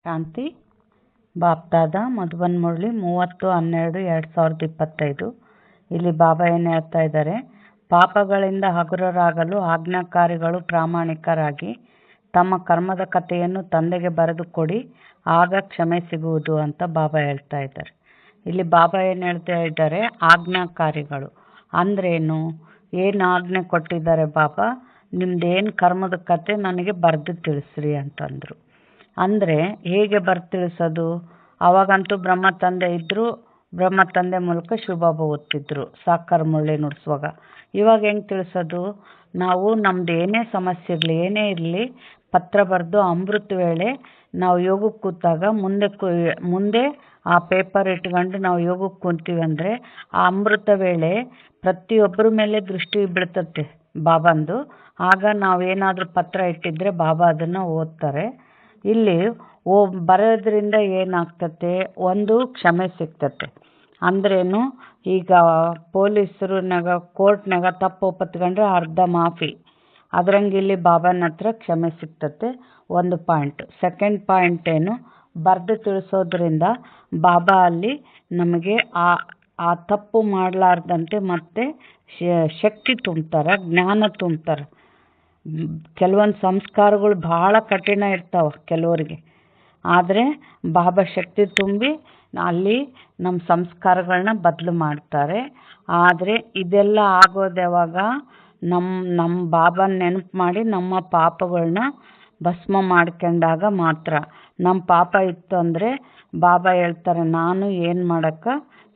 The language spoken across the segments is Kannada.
ಶಾಂತಿ ಬಾಪ್ದಾದ ಮಧುಬನ್ ಮುರಳಿ 30/12/2025. ಇಲ್ಲಿ ಬಾಬಾ ಏನು ಹೇಳ್ತಾ ಇದ್ದಾರೆ, ಪಾಪಗಳಿಂದ ಹಗುರರಾಗಲು ಆಜ್ಞಾಕಾರಿಗಳು ಪ್ರಾಮಾಣಿಕರಾಗಿ ತಮ್ಮ ಕರ್ಮದ ಕಥೆಯನ್ನು ತಂದೆಗೆ ಬರೆದು ಕೊಡಿ, ಆಗ ಕ್ಷಮೆ ಸಿಗುವುದು ಅಂತ ಬಾಬಾ ಹೇಳ್ತಾ ಇದ್ದಾರೆ. ಇಲ್ಲಿ ಬಾಬಾ ಏನು ಹೇಳ್ತಾ ಇದ್ದಾರೆ, ಆಜ್ಞಾಕಾರಿಗಳು ಅಂದ್ರೇನು, ಏನು ಆಜ್ಞೆ ಕೊಟ್ಟಿದ್ದಾರೆ ಬಾಬಾ, ನಿಮ್ದೇನು ಕರ್ಮದ ಕತೆ ನನಗೆ ಬರೆದು ತಿಳಿಸ್ರಿ ಅಂತಂದರು. ಅಂದರೆ ಹೇಗೆ ಬರ್ದು ತಿಳಿಸೋದು? ಅವಾಗಂತೂ ಬ್ರಹ್ಮ ತಂದೆ ಇದ್ದರು, ಬ್ರಹ್ಮ ತಂದೆ ಮೂಲಕ ಶಿವಬಾಬಾ ಓದ್ತಿದ್ರು ಸಾಕಾರ ಮುರಳಿ ನುಡಿಸುವಾಗ. ಇವಾಗ ಹೆಂಗೆ ತಿಳಿಸೋದು? ನಾವು ನಮ್ದು ಏನೇ ಸಮಸ್ಯೆ ಇರಲಿ, ಏನೇ ಇರಲಿ, ಪತ್ರ ಬರೆದು ಅಮೃತ ವೇಳೆ ನಾವು ಯೋಗಕ್ಕೆ ಕೂತಾಗ ಮುಂದೆ ಆ ಪೇಪರ್ ಇಟ್ಕೊಂಡು ನಾವು ಯೋಗಕ್ಕೆ ಕೂತೀವಿ ಅಂದರೆ ಆ ಅಮೃತ ವೇಳೆ ಪ್ರತಿಯೊಬ್ಬರ ಮೇಲೆ ದೃಷ್ಟಿ ಬೀಳ್ತತೆ ಬಾಬಂದು. ಆಗ ನಾವೇನಾದರೂ ಪತ್ರ ಇಟ್ಟಿದ್ರೆ ಬಾಬಾ ಅದನ್ನು ಓದ್ತಾರೆ. ಇಲ್ಲಿ ಬರೋದ್ರಿಂದ ಏನಾಗ್ತತೆ, ಒಂದು ಕ್ಷಮೆ ಸಿಗ್ತತೆ. ಅಂದ್ರೇನು, ಈಗ ಪೊಲೀಸರುನಾಗ ಕೋರ್ಟ್ನಾಗ ತಪ್ಪು ಒಪ್ಪತ್ಕೊಂಡ್ರೆ ಅರ್ಧ ಮಾಫಿ, ಅದ್ರಂಗೆ ಇಲ್ಲಿ ಬಾಬಾನ ಹತ್ರ ಕ್ಷಮೆ ಸಿಗ್ತತೆ. ಒಂದು ಪಾಯಿಂಟ್. ಸೆಕೆಂಡ್ ಪಾಯಿಂಟ್ ಏನು, ಬರೆದು ತಿಳಿಸೋದ್ರಿಂದ ಬಾಬಾ ಅಲ್ಲಿ ನಮಗೆ ಆ ತಪ್ಪು ಮಾಡಲಾರ್ದಂತೆ ಮತ್ತೆ ಶಕ್ತಿ ತುಂಬ್ತಾರೆ, ಜ್ಞಾನ ತುಂಬ್ತಾರೆ. ಕೆಲವೊಂದು ಸಂಸ್ಕಾರಗಳು ಭಾಳ ಕಠಿಣ ಇರ್ತಾವೆ ಕೆಲವರಿಗೆ, ಆದರೆ ಬಾಬಾ ಶಕ್ತಿ ತುಂಬಿ ಅಲ್ಲಿ ನಮ್ಮ ಸಂಸ್ಕಾರಗಳನ್ನ ಬದಲು ಮಾಡ್ತಾರೆ. ಆದರೆ ಇದೆಲ್ಲ ಆಗೋದು ಯಾವಾಗ? ನಮ್ಮ ಬಾಬಾನ ನೆನಪು ಮಾಡಿ ನಮ್ಮ ಪಾಪಗಳನ್ನ ಭಸ್ಮ ಮಾಡ್ಕೊಂಡಾಗ ಮಾತ್ರ. ನಮ್ಮ ಪಾಪ ಇತ್ತು ಅಂದರೆ ಬಾಬಾ ಹೇಳ್ತಾರೆ, ನಾನು ಏನು ಮಾಡೋಕ್ಕೆ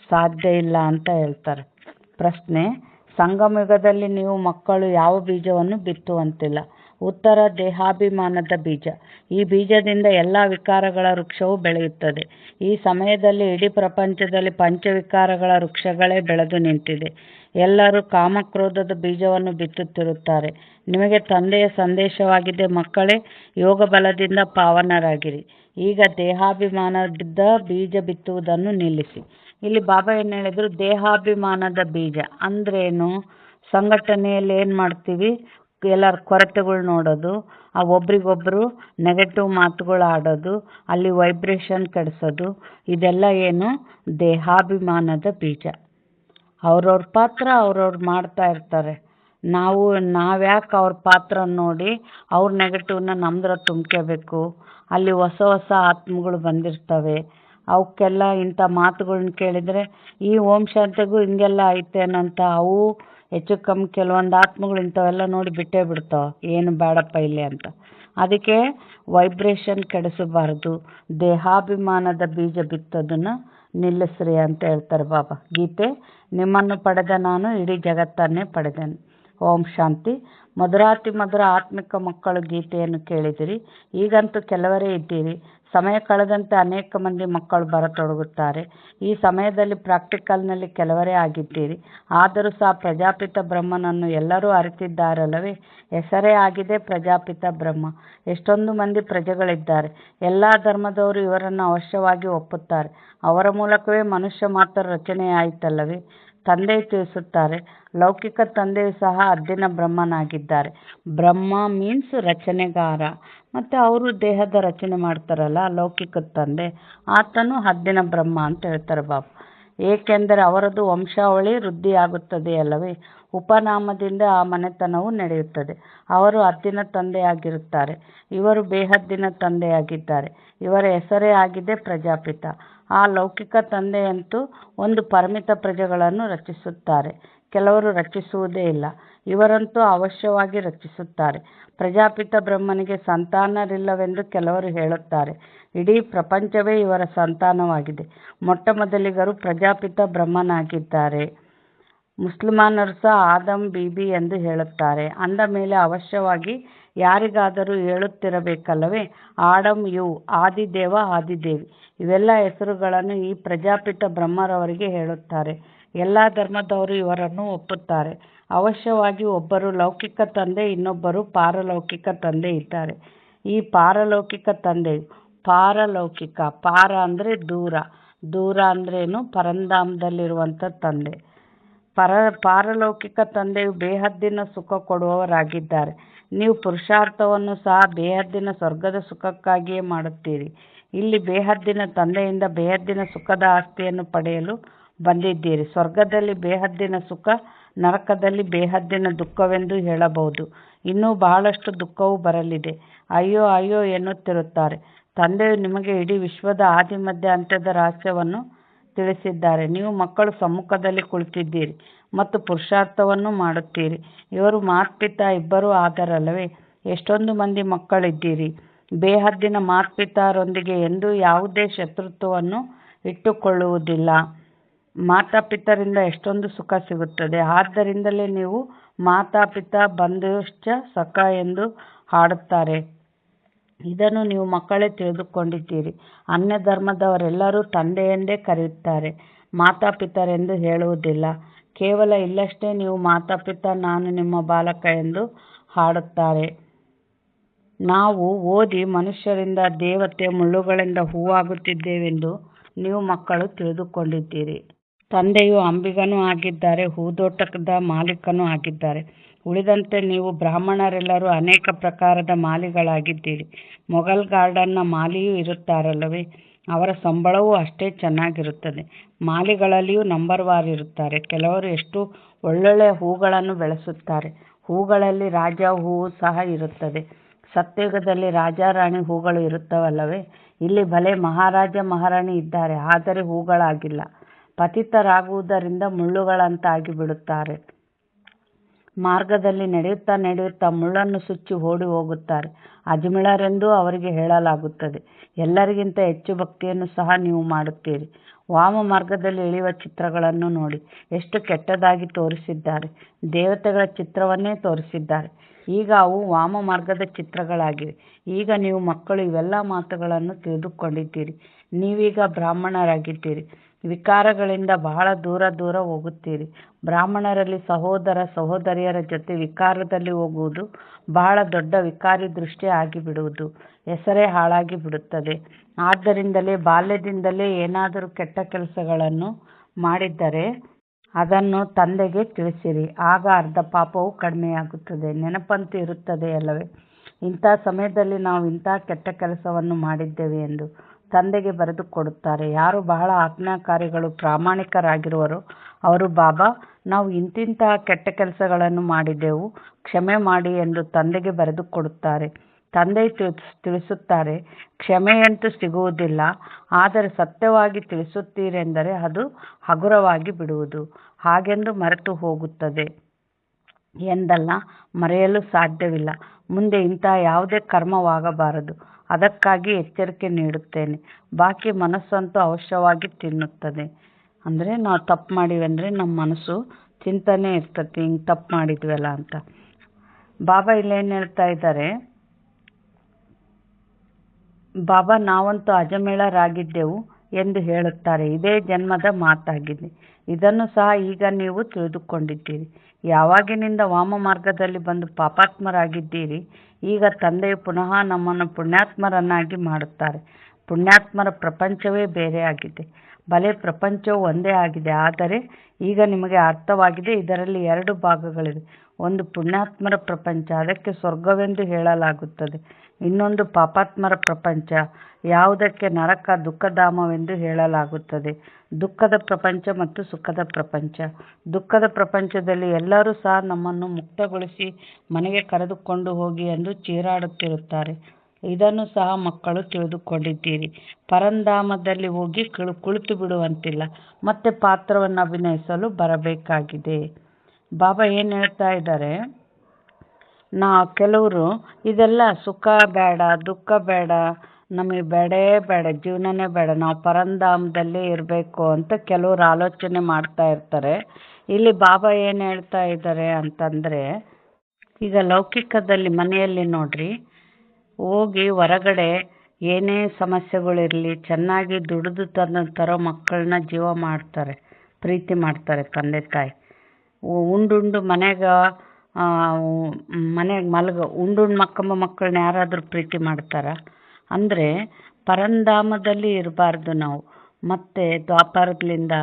ಸಾಧ್ಯ ಇಲ್ಲ ಅಂತ ಹೇಳ್ತಾರೆ. ಪ್ರಶ್ನೆ, ಸಂಗಮಯುಗದಲ್ಲಿ ನೀವು ಮಕ್ಕಳು ಯಾವ ಬೀಜವನ್ನು ಬಿತ್ತುವಂತಿಲ್ಲ. ಉತ್ತರ, ದೇಹಾಭಿಮಾನದ ಬೀಜ. ಈ ಬೀಜದಿಂದ ಎಲ್ಲ ವಿಕಾರಗಳ ವೃಕ್ಷವು ಬೆಳೆಯುತ್ತದೆ. ಈ ಸಮಯದಲ್ಲಿ ಇಡೀ ಪ್ರಪಂಚದಲ್ಲಿ ಪಂಚವಿಕಾರಗಳ ವೃಕ್ಷಗಳೇ ಬೆಳೆದು ನಿಂತಿದೆ. ಎಲ್ಲರೂ ಕಾಮಕ್ರೋಧದ ಬೀಜವನ್ನು ಬಿತ್ತುತ್ತಿರುತ್ತಾರೆ. ನಿಮಗೆ ತಂದೆಯ ಸಂದೇಶವಾಗಿದೆ, ಮಕ್ಕಳೇ, ಯೋಗ ಬಲದಿಂದ ಪಾವನರಾಗಿರಿ. ಈಗ ದೇಹಾಭಿಮಾನದ ಬೀಜ ಬಿತ್ತುವುದನ್ನು ನಿಲ್ಲಿಸಿ. ಇಲ್ಲಿ ಬಾಬಾ ಏನು ಹೇಳಿದ್ರು, ದೇಹಾಭಿಮಾನದ ಬೀಜ ಅಂದ್ರೇನು? ಸಂಘಟನೆಯಲ್ಲಿ ಏನು ಮಾಡ್ತೀವಿ, ಎಲ್ಲರ ಕೊರತೆಗಳು ನೋಡೋದು, ಆ ಒಬ್ರಿಗೊಬ್ಬರು ನೆಗೆಟಿವ್ ಮಾತುಗಳು ಆಡೋದು, ಅಲ್ಲಿ ವೈಬ್ರೇಷನ್ ಕೆಡಿಸೋದು, ಇದೆಲ್ಲ ಏನು? ದೇಹಾಭಿಮಾನದ ಬೀಜ. ಅವ್ರವ್ರ ಪಾತ್ರ ಅವ್ರವ್ರು ಮಾಡ್ತಾ ಇರ್ತಾರೆ. ನಾವ್ಯಾಕೆ ಅವ್ರ ಪಾತ್ರ ನೋಡಿ ಅವ್ರ ನೆಗೆಟಿವ್ನ ನಮ್ದ್ರ ತುಂಬ್ಕೋಬೇಕು? ಅಲ್ಲಿ ಹೊಸ ಹೊಸ ಆತ್ಮಗಳು ಬಂದಿರ್ತವೆ. ಅವಕ್ಕೆಲ್ಲ ಇಂಥ ಮಾತುಗಳ್ನ ಕೇಳಿದರೆ ಈ ಓಂ ಶಾಂತಿಗೂ ಹಿಂಗೆಲ್ಲ ಐತೇನಂತ ಅವು ಹೆಚ್ಚು ಕಮ್ಮಿ ಕೆಲವೊಂದು ಆತ್ಮಗಳು ಇಂಥವೆಲ್ಲ ನೋಡಿ ಬಿಟ್ಟೇ ಬಿಡ್ತಾವೆ, ಏನು ಬೇಡಪ್ಪ ಇಲ್ಲಿ ಅಂತ. ಅದಕ್ಕೆ ವೈಬ್ರೇಷನ್ ಕೆಡಿಸಬಾರ್ದು, ದೇಹಾಭಿಮಾನದ ಬೀಜ ಬಿತ್ತೋದನ್ನು ನಿಲ್ಲಿಸ್ರಿ ಅಂತ ಹೇಳ್ತಾರೆ ಬಾಬಾ. ಗೀತೆ, ನಿಮ್ಮನ್ನು ಪಡೆದ ನಾನು ಇಡೀ ಜಗತ್ತನ್ನೇ ಪಡೆದೆನು. ಓಂ ಶಾಂತಿ. ಮಧುರಾತಿ ಮಧುರ ಆತ್ಮಿಕ ಮಕ್ಕಳು ಗೀತೆಯನ್ನು ಕೇಳಿದಿರಿ. ಈಗಂತೂ ಕೆಲವರೇ ಇದ್ದೀರಿ. ಸಮಯ ಕಳೆದಂತೆ ಅನೇಕ ಮಂದಿ ಮಕ್ಕಳು ಬರತೊಡಗುತ್ತಾರೆ. ಈ ಸಮಯದಲ್ಲಿ ಪ್ರಾಕ್ಟಿಕಲ್ನಲ್ಲಿ ಕೆಲವರೇ ಆಗಿದ್ದೀರಿ. ಆದರೂ ಸಹ ಪ್ರಜಾಪಿತ ಬ್ರಹ್ಮನನ್ನು ಎಲ್ಲರೂ ಅರಿತಿದ್ದಾರಲ್ಲವೇ? ಹೆಸರೇ ಆಗಿದೆ ಪ್ರಜಾಪಿತ ಬ್ರಹ್ಮ. ಎಷ್ಟೊಂದು ಮಂದಿ ಪ್ರಜೆಗಳಿದ್ದಾರೆ. ಎಲ್ಲ ಧರ್ಮದವರು ಇವರನ್ನು ಅವಶ್ಯವಾಗಿ ಒಪ್ಪುತ್ತಾರೆ. ಅವರ ಮೂಲಕವೇ ಮನುಷ್ಯ ಮಾತ್ರ ರಚನೆಯಾಯಿತಲ್ಲವೇ? ತಂದೆ ತಿಳಿಸುತ್ತಾರೆ, ಲೌಕಿಕ ತಂದೆಯು ಸಹ ಹದ್ದಿನ ಬ್ರಹ್ಮನಾಗಿದ್ದಾರೆ. ಬ್ರಹ್ಮ ಮೀನ್ಸ್ ರಚನೆಗಾರ. ಮತ್ತು ಅವರು ದೇಹದ ರಚನೆ ಮಾಡ್ತಾರಲ್ಲ ಲೌಕಿಕ ತಂದೆ, ಆತನು ಹದ್ದಿನ ಬ್ರಹ್ಮ ಅಂತ ಹೇಳ್ತಾರೆ ಬಾಬಾ. ಏಕೆಂದರೆ ಅವರದು ವಂಶಾವಳಿ ವೃದ್ಧಿಯಾಗುತ್ತದೆ ಅಲ್ಲವೇ? ಉಪನಾಮದಿಂದ ಆ ಮನೆತನವು ನಡೆಯುತ್ತದೆ. ಅವರು ಹದ್ದಿನ ತಂದೆಯಾಗಿರುತ್ತಾರೆ, ಇವರು ಬೇಹದ್ದಿನ ತಂದೆಯಾಗಿದ್ದಾರೆ. ಇವರ ಹೆಸರೇ ಆಗಿದೆ ಪ್ರಜಾಪಿತ. ಆ ಲೌಕಿಕ ತಂದೆಯಂತೂ ಒಂದು ಪರಿಮಿತ ಪ್ರಜೆಗಳನ್ನು ರಚಿಸುತ್ತಾರೆ, ಕೆಲವರು ರಚಿಸುವುದೇ ಇಲ್ಲ. ಇವರಂತೂ ಅವಶ್ಯವಾಗಿ ರಚಿಸುತ್ತಾರೆ. ಪ್ರಜಾಪಿತ ಬ್ರಹ್ಮನಿಗೆ ಸಂತಾನರಿಲ್ಲವೆಂದು ಕೆಲವರು ಹೇಳುತ್ತಾರೆ. ಇಡೀ ಪ್ರಪಂಚವೇ ಇವರ ಸಂತಾನವಾಗಿದೆ. ಮೊಟ್ಟ ಮೊದಲಿಗರು ಪ್ರಜಾಪಿತ ಬ್ರಹ್ಮನಾಗಿದ್ದಾರೆ. ಮುಸಲ್ಮಾನರು ಸಹ ಆದಮ್ ಬೀಬಿ ಎಂದು ಹೇಳುತ್ತಾರೆ. ಅಂದ ಮೇಲೆ ಅವಶ್ಯವಾಗಿ ಯಾರಿಗಾದರೂ ಹೇಳುತ್ತಿರಬೇಕಲ್ಲವೇ? ಆಡಮ್ ಇವ್, ಆದಿದೇವ ಆದಿದೇವಿ, ಇವೆಲ್ಲ ಹೆಸರುಗಳನ್ನು ಈ ಪ್ರಜಾಪಿತ ಬ್ರಹ್ಮರವರಿಗೆ ಹೇಳುತ್ತಾರೆ. ಎಲ್ಲ ಧರ್ಮದವರು ಇವರನ್ನು ಒಪ್ಪುತ್ತಾರೆ. ಅವಶ್ಯವಾಗಿ ಒಬ್ಬರು ಲೌಕಿಕ ತಂದೆ, ಇನ್ನೊಬ್ಬರು ಪಾರಲೌಕಿಕ ತಂದೆ ಇದ್ದಾರೆ. ಈ ಪಾರಲೌಕಿಕ ತಂದೆಯು ಪಾರಲೌಕಿಕ, ಪಾರ ಅಂದರೆ ದೂರ, ದೂರ ಅಂದ್ರೇನು? ಪರಂಧಾಮದಲ್ಲಿರುವಂಥ ತಂದೆ. ಪಾರಲೌಕಿಕ ತಂದೆಯು ಬೇಹದ್ದಿನ ಸುಖ ಕೊಡುವವರಾಗಿದ್ದಾರೆ. ನೀವು ಪುರುಷಾರ್ಥವನ್ನು ಸಹ ಬೇಹದ್ದಿನ ಸ್ವರ್ಗದ ಸುಖಕ್ಕಾಗಿಯೇ ಮಾಡುತ್ತೀರಿ. ಇಲ್ಲಿ ಬೇಹದ್ದಿನ ತಂದೆಯಿಂದ ಬೇಹದ್ದಿನ ಸುಖದ ಆಸ್ತಿಯನ್ನು ಪಡೆಯಲು ಬಂದಿದ್ದೀರಿ. ಸ್ವರ್ಗದಲ್ಲಿ ಬೇಹದ್ದಿನ ಸುಖ, ನರಕದಲ್ಲಿ ಬೇಹದ್ದಿನ ದುಃಖವೆಂದು ಹೇಳಬಹುದು. ಇನ್ನೂ ಬಹಳಷ್ಟು ದುಃಖವು ಬರಲಿದೆ. ಅಯ್ಯೋ ಅಯ್ಯೋ ಎನ್ನುತ್ತಿರುತ್ತಾರೆ. ತಂದೆಯು ನಿಮಗೆ ಇಡೀ ವಿಶ್ವದ ಆದಿ ಮಧ್ಯ ಅಂತ್ಯದ ರಹಸ್ಯವನ್ನು ತಿಳಿಸಿದ್ದಾರೆ. ನೀವು ಮಕ್ಕಳು ಸಮ್ಮುಖದಲ್ಲಿ ಕುಳಿತಿದ್ದೀರಿ ಮತ್ತು ಪುರುಷಾರ್ಥವನ್ನು ಮಾಡುತ್ತೀರಿ. ಇವರು ಮಾತ್ಪಿತಾ ಇಬ್ಬರೂ ಆದರಲ್ಲವೇ? ಎಷ್ಟೊಂದು ಮಂದಿ ಮಕ್ಕಳಿದ್ದೀರಿ. ಬೇಹದ್ದಿನ ಮಾತ್ಪಿತಾರೊಂದಿಗೆ ಎಂದೂ ಯಾವುದೇ ಶತ್ರುತ್ವವನ್ನು ಇಟ್ಟುಕೊಳ್ಳುವುದಿಲ್ಲ. ಮಾತಾಪಿತರಿಂದ ಎಷ್ಟೊಂದು ಸುಖ ಸಿಗುತ್ತದೆ. ಆದ್ದರಿಂದಲೇ ನೀವು ಮಾತಾಪಿತಾ ಬಂಧುಶ್ಚ ಸಖ ಎಂದು ಹಾಡುತ್ತಾರೆ. ಇದನ್ನು ನೀವು ಮಕ್ಕಳೇ ತಿಳಿದುಕೊಂಡಿದ್ದೀರಿ. ಅನ್ಯ ಧರ್ಮದವರೆಲ್ಲರೂ ತಂದೆ ಎಂದೇ ಕರೆಯುತ್ತಾರೆ, ಮಾತಾಪಿತರೆಂದು ಹೇಳುವುದಿಲ್ಲ. ಕೇವಲ ಇಲ್ಲಷ್ಟೇ ನೀವು ಮಾತಾಪಿತಾ ನಾನು ನಿಮ್ಮ ಬಾಲಕ ಎಂದು ಹಾಡುತ್ತಾರೆ. ನಾವು ಓದಿ ಮನುಷ್ಯರಿಂದ ದೇವತೆ, ಮುಳ್ಳುಗಳಿಂದ ಹೂವಾಗುತ್ತಿದ್ದೇವೆಂದು ನೀವು ಮಕ್ಕಳು ತಿಳಿದುಕೊಂಡಿದ್ದೀರಿ. ತಂದೆಯು ಅಂಬಿಗನೂ ಆಗಿದ್ದಾರೆ, ಹೂದೋಟದ ಮಾಲೀಕನೂ ಆಗಿದ್ದಾರೆ. ಉಳಿದಂತೆ ನೀವು ಬ್ರಾಹ್ಮಣರೆಲ್ಲರೂ ಅನೇಕ ಪ್ರಕಾರದ ಮಾಲಿಗಳಾಗಿದ್ದೀರಿ. ಮೊಘಲ್ ಗಾರ್ಡನ್ನ ಮಾಲಿಯೂ ಇರುತ್ತಾರಲ್ಲವೇ? ಅವರ ಸಂಬಳವೂ ಅಷ್ಟೇ ಚೆನ್ನಾಗಿರುತ್ತದೆ. ಮಾಲಿಗಳಲ್ಲಿಯೂ ನಂಬರ್ ವಾರ್ ಇರುತ್ತಾರೆ. ಕೆಲವರು ಎಷ್ಟು ಒಳ್ಳೊಳ್ಳೆಯ ಹೂಗಳನ್ನು ಬೆಳೆಸುತ್ತಾರೆ. ಹೂಗಳಲ್ಲಿ ರಾಜ ಹೂವು ಸಹ ಇರುತ್ತದೆ. ಸತ್ಯಯುಗದಲ್ಲಿ ರಾಜಾರಾಣಿ ಹೂಗಳು ಇರುತ್ತವಲ್ಲವೇ? ಇಲ್ಲಿ ಭಲೆ ಮಹಾರಾಜ ಮಹಾರಾಣಿ ಇದ್ದಾರೆ, ಆದರೆ ಹೂಗಳಾಗಿಲ್ಲ. ಪತಿತರಾಗುವುದರಿಂದ ಮುಳ್ಳುಗಳಂತಾಗಿ ಬಿಡುತ್ತಾರೆ. ಮಾರ್ಗದಲ್ಲಿ ನಡೆಯುತ್ತಾ ನಡೆಯುತ್ತಾ ಮುಳ್ಳನ್ನು ಸುಚ್ಚಿ ಓಡಿ ಹೋಗುತ್ತಾರೆ. ಅಜ್ಮಿಳರೆಂದೂ ಅವರಿಗೆ ಹೇಳಲಾಗುತ್ತದೆ. ಎಲ್ಲರಿಗಿಂತ ಹೆಚ್ಚು ಭಕ್ತಿಯನ್ನು ಸಹ ನೀವು ಮಾಡುತ್ತೀರಿ. ವಾಮ ಮಾರ್ಗದಲ್ಲಿ ಇಳಿಯುವ ಚಿತ್ರಗಳನ್ನು ನೋಡಿ, ಎಷ್ಟು ಕೆಟ್ಟದಾಗಿ ತೋರಿಸಿದ್ದಾರೆ. ದೇವತೆಗಳ ಚಿತ್ರವನ್ನೇ ತೋರಿಸಿದ್ದಾರೆ. ಈಗ ಅವು ವಾಮ ಮಾರ್ಗದ ಚಿತ್ರಗಳಾಗಿವೆ. ಈಗ ನೀವು ಮಕ್ಕಳು ಇವೆಲ್ಲ ಮಾತುಗಳನ್ನು ತಿಳಿದುಕೊಂಡಿದ್ದೀರಿ. ನೀವೀಗ ಬ್ರಾಹ್ಮಣರಾಗಿದ್ದೀರಿ. ವಿಕಾರಗಳಿಂದ ಬಹಳ ದೂರ ದೂರ ಹೋಗುತ್ತೀರಿ. ಬ್ರಾಹ್ಮಣರಲ್ಲಿ ಸಹೋದರ ಸಹೋದರಿಯರ ಜೊತೆ ವಿಕಾರದಲ್ಲಿ ಹೋಗುವುದು ಬಹಳ ದೊಡ್ಡ ವಿಕಾರಿ ದೃಷ್ಟಿ ಆಗಿಬಿಡುವುದು. ಹೆಸರೇ ಹಾಳಾಗಿ ಬಿಡುತ್ತದೆ. ಆದ್ದರಿಂದಲೇ ಬಾಲ್ಯದಿಂದಲೇ ಏನಾದರೂ ಕೆಟ್ಟ ಕೆಲಸಗಳನ್ನು ಮಾಡಿದ್ದರೆ ಅದನ್ನು ತಂದೆಗೆ ತಿಳಿಸಿರಿ. ಆಗ ಅರ್ಧ ಪಾಪವು ಕಡಿಮೆಯಾಗುತ್ತದೆ. ನೆನಪಂತೂ ಇರುತ್ತದೆ ಅಲ್ಲವೇ? ಇಂಥ ಸಮಯದಲ್ಲಿ ನಾವು ಇಂಥ ಕೆಟ್ಟ ಕೆಲಸವನ್ನು ಮಾಡಿದ್ದೇವೆ ಎಂದು ತಂದೆಗೆ ಬರೆದು ಕೊಡುತ್ತಾರೆ. ಯಾರು ಬಹಳ ಆಜ್ಞಾಕಾರಿಗಳು ಪ್ರಾಮಾಣಿಕರಾಗಿರುವರೋ ಅವರು, ಬಾಬಾ ನಾವು ಇಂತಿಂತಹ ಕೆಟ್ಟ ಕೆಲಸಗಳನ್ನು ಮಾಡಿದೆವು, ಕ್ಷಮೆ ಮಾಡಿ ಎಂದು ತಂದೆಗೆ ಬರೆದು ಕೊಡುತ್ತಾರೆ. ತಂದೆ ತಿಳಿಸುತ್ತಾರೆ, ಕ್ಷಮೆಯಂತೂ ಸಿಗುವುದಿಲ್ಲ, ಆದರೆ ಸತ್ಯವಾಗಿ ತಿಳಿಸುತ್ತೀರೆಂದರೆ ಅದು ಹಗುರವಾಗಿ ಬಿಡುವುದು. ಹಾಗೆಂದು ಮರೆತು ಹೋಗುತ್ತದೆ ಎಂದಲ್ಲ, ಮರೆಯಲು ಸಾಧ್ಯವಿಲ್ಲ. ಮುಂದೆ ಇಂತಹ ಯಾವುದೇ ಕರ್ಮವಾಗಬಾರದು. ಅದಕ್ಕಾಗಿ ಎಚ್ಚರಿಕೆ ನೀಡುತ್ತೇನೆ. ಬಾಕಿ ಮನಸ್ಸಂತೂ ಅವಶ್ಯವಾಗಿ ತಿನ್ನುತ್ತದೆ. ಅಂದರೆ ನಾವು ತಪ್ಪು ಮಾಡಿವಿ ಅಂದರೆ ನಮ್ಮ ಮನಸ್ಸು ಚಿಂತನೆ ಇರ್ತತಿ, ಹಿಂಗೆ ತಪ್ಪು ಮಾಡಿದ್ವಲ್ಲ ಅಂತ. ಬಾಬಾ ಇಲ್ಲೇನು ಹೇಳ್ತಾ ಇದ್ದಾರೆ, ಬಾಬಾ ನಾವಂತೂ ಅಜಮೇಳರಾಗಿದ್ದೆವು ಎಂದು ಹೇಳುತ್ತಾರೆ. ಇದೇ ಜನ್ಮದ ಮಾತಾಗಿದೆ. ಇದನ್ನು ಸಹ ಈಗ ನೀವು ತಿಳಿದುಕೊಂಡಿದ್ದೀರಿ. ಯಾವಾಗಿನಿಂದ ವಾಮ ಮಾರ್ಗದಲ್ಲಿ ಬಂದು ಪಾಪಾತ್ಮರಾಗಿದ್ದೀರಿ, ಈಗ ತಂದೆಯು ಪುನಃ ನಮ್ಮನ್ನು ಪುಣ್ಯಾತ್ಮರನ್ನಾಗಿ ಮಾಡುತ್ತಾರೆ. ಪುಣ್ಯಾತ್ಮರ ಪ್ರಪಂಚವೇ ಬೇರೆ ಆಗಿದೆ. ಭಲೆ ಪ್ರಪಂಚವು ಒಂದೇ ಆಗಿದೆ, ಆದರೆ ಈಗ ನಿಮಗೆ ಅರ್ಥವಾಗಿದೆ. ಇದರಲ್ಲಿ 2 ಭಾಗಗಳಿವೆ. ಒಂದು ಪುಣ್ಯಾತ್ಮರ ಪ್ರಪಂಚ, ಅದಕ್ಕೆ ಸ್ವರ್ಗವೆಂದು ಹೇಳಲಾಗುತ್ತದೆ. ಇನ್ನೊಂದು ಪಾಪಾತ್ಮರ ಪ್ರಪಂಚ, ಯಾವುದಕ್ಕೆ ನರಕ ದುಃಖಧಾಮವೆಂದು ಹೇಳಲಾಗುತ್ತದೆ. ದುಃಖದ ಪ್ರಪಂಚ ಮತ್ತು ಸುಖದ ಪ್ರಪಂಚ. ದುಃಖದ ಪ್ರಪಂಚದಲ್ಲಿ ಎಲ್ಲರೂ ಸಹ ನಮ್ಮನ್ನು ಮುಕ್ತಗೊಳಿಸಿ ಮನೆಗೆ ಕರೆದುಕೊಂಡು ಹೋಗಿ ಎಂದು ಚೀರಾಡುತ್ತಿರುತ್ತಾರೆ. ಇದನ್ನು ಸಹ ಮಕ್ಕಳು ತಿಳಿದುಕೊಂಡಿದ್ದೀರಿ. ಪರಂಧಾಮದಲ್ಲಿ ಹೋಗಿ ಕುಳಿತು ಬಿಡುವಂತಿಲ್ಲ, ಮತ್ತೆ ಪಾತ್ರವನ್ನು ಅಭಿನಯಿಸಲು ಬರಬೇಕಾಗಿದೆ. ಬಾಬಾ ಏನು ಹೇಳ್ತಾ ಇದ್ದಾರೆ, ಕೆಲವರು ಇದೆಲ್ಲ ಸುಖ ಬೇಡ, ದುಃಖ ಬೇಡ, ನಮಗೆ ಬೇಡೇ ಬೇಡ, ಜೀವನನೇ ಬೇಡ, ನಾವು ಪರಂಧಾಮದಲ್ಲೇ ಇರಬೇಕು ಅಂತ ಕೆಲವರು ಆಲೋಚನೆ ಮಾಡ್ತಾ ಇರ್ತಾರೆ. ಇಲ್ಲಿ ಬಾಬಾ ಏನು ಹೇಳ್ತಾ ಇದ್ದಾರೆ ಅಂತಂದರೆ, ಈಗ ಲೌಕಿಕದಲ್ಲಿ ಮನೆಯಲ್ಲಿ ನೋಡ್ರಿ, ಹೋಗಿ ಹೊರಗಡೆ ಏನೇ ಸಮಸ್ಯೆಗಳಿರಲಿ ಚೆನ್ನಾಗಿ ದುಡಿದು ತರೋ ಮಕ್ಕಳನ್ನ ಜೀವ ಮಾಡ್ತಾರೆ, ಪ್ರೀತಿ ಮಾಡ್ತಾರೆ ತಂದೆ ತಾಯಿ. ಉಂಡುಂಡು ಮನೆಗೆ ಉಂಡುಂಡು ಮಕ್ಕಂಬ ಮಕ್ಕಳನ್ನ ಯಾರಾದರೂ ಪ್ರೀತಿ ಮಾಡ್ತಾರ? ಅಂದರೆ ಪರಂಧಾಮದಲ್ಲಿ ಇರಬಾರ್ದು ನಾವು. ಮತ್ತು ದ್ವಾಪರದಿಂದ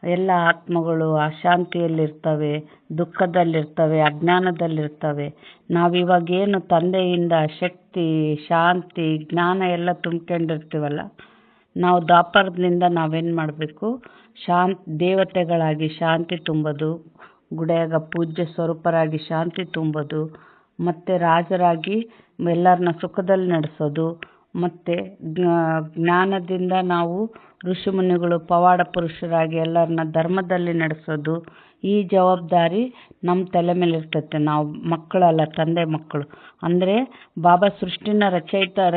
ಎಲ್ಲ ಆತ್ಮಗಳು ಅಶಾಂತಿಯಲ್ಲಿರ್ತವೆ, ದುಃಖದಲ್ಲಿರ್ತವೆ, ಅಜ್ಞಾನದಲ್ಲಿರ್ತವೆ. ನಾವಿವಾಗೇನು ತಂದೆಯಿಂದ ಶಕ್ತಿ, ಶಾಂತಿ, ಜ್ಞಾನ ಎಲ್ಲ ತುಂಬ್ಕೊಂಡಿರ್ತೀವಲ್ಲ, ನಾವು ದ್ವಾಪರದಿಂದ ನಾವೇನು ಮಾಡಬೇಕು, ದೇವತೆಗಳಾಗಿ ಶಾಂತಿ ತುಂಬೋದು, ಗುಡಿಯಾಗ ಪೂಜ್ಯ ಸ್ವರೂಪರಾಗಿ ಶಾಂತಿ ತುಂಬೋದು, ಮತ್ತು ರಾಜರಾಗಿ ಎಲ್ಲರನ್ನ ಸುಖದಲ್ಲಿ ನಡೆಸೋದು, ಮತ್ತು ಜ್ಞಾನದಿಂದ ನಾವು ಋಷಿಮುನಿಗಳು ಪವಾಡ ಪುರುಷರಾಗಿ ಎಲ್ಲರನ್ನ ಧರ್ಮದಲ್ಲಿ ನಡೆಸೋದು. ಈ ಜವಾಬ್ದಾರಿ ನಮ್ಮ ತಲೆ ಮೇಲೆ ಇರ್ತೈತೆ. ನಾವು ಮಕ್ಕಳಲ್ಲ, ತಂದೆ ಮಕ್ಕಳು. ಅಂದರೆ ಬಾಬಾ ಸೃಷ್ಟಿನ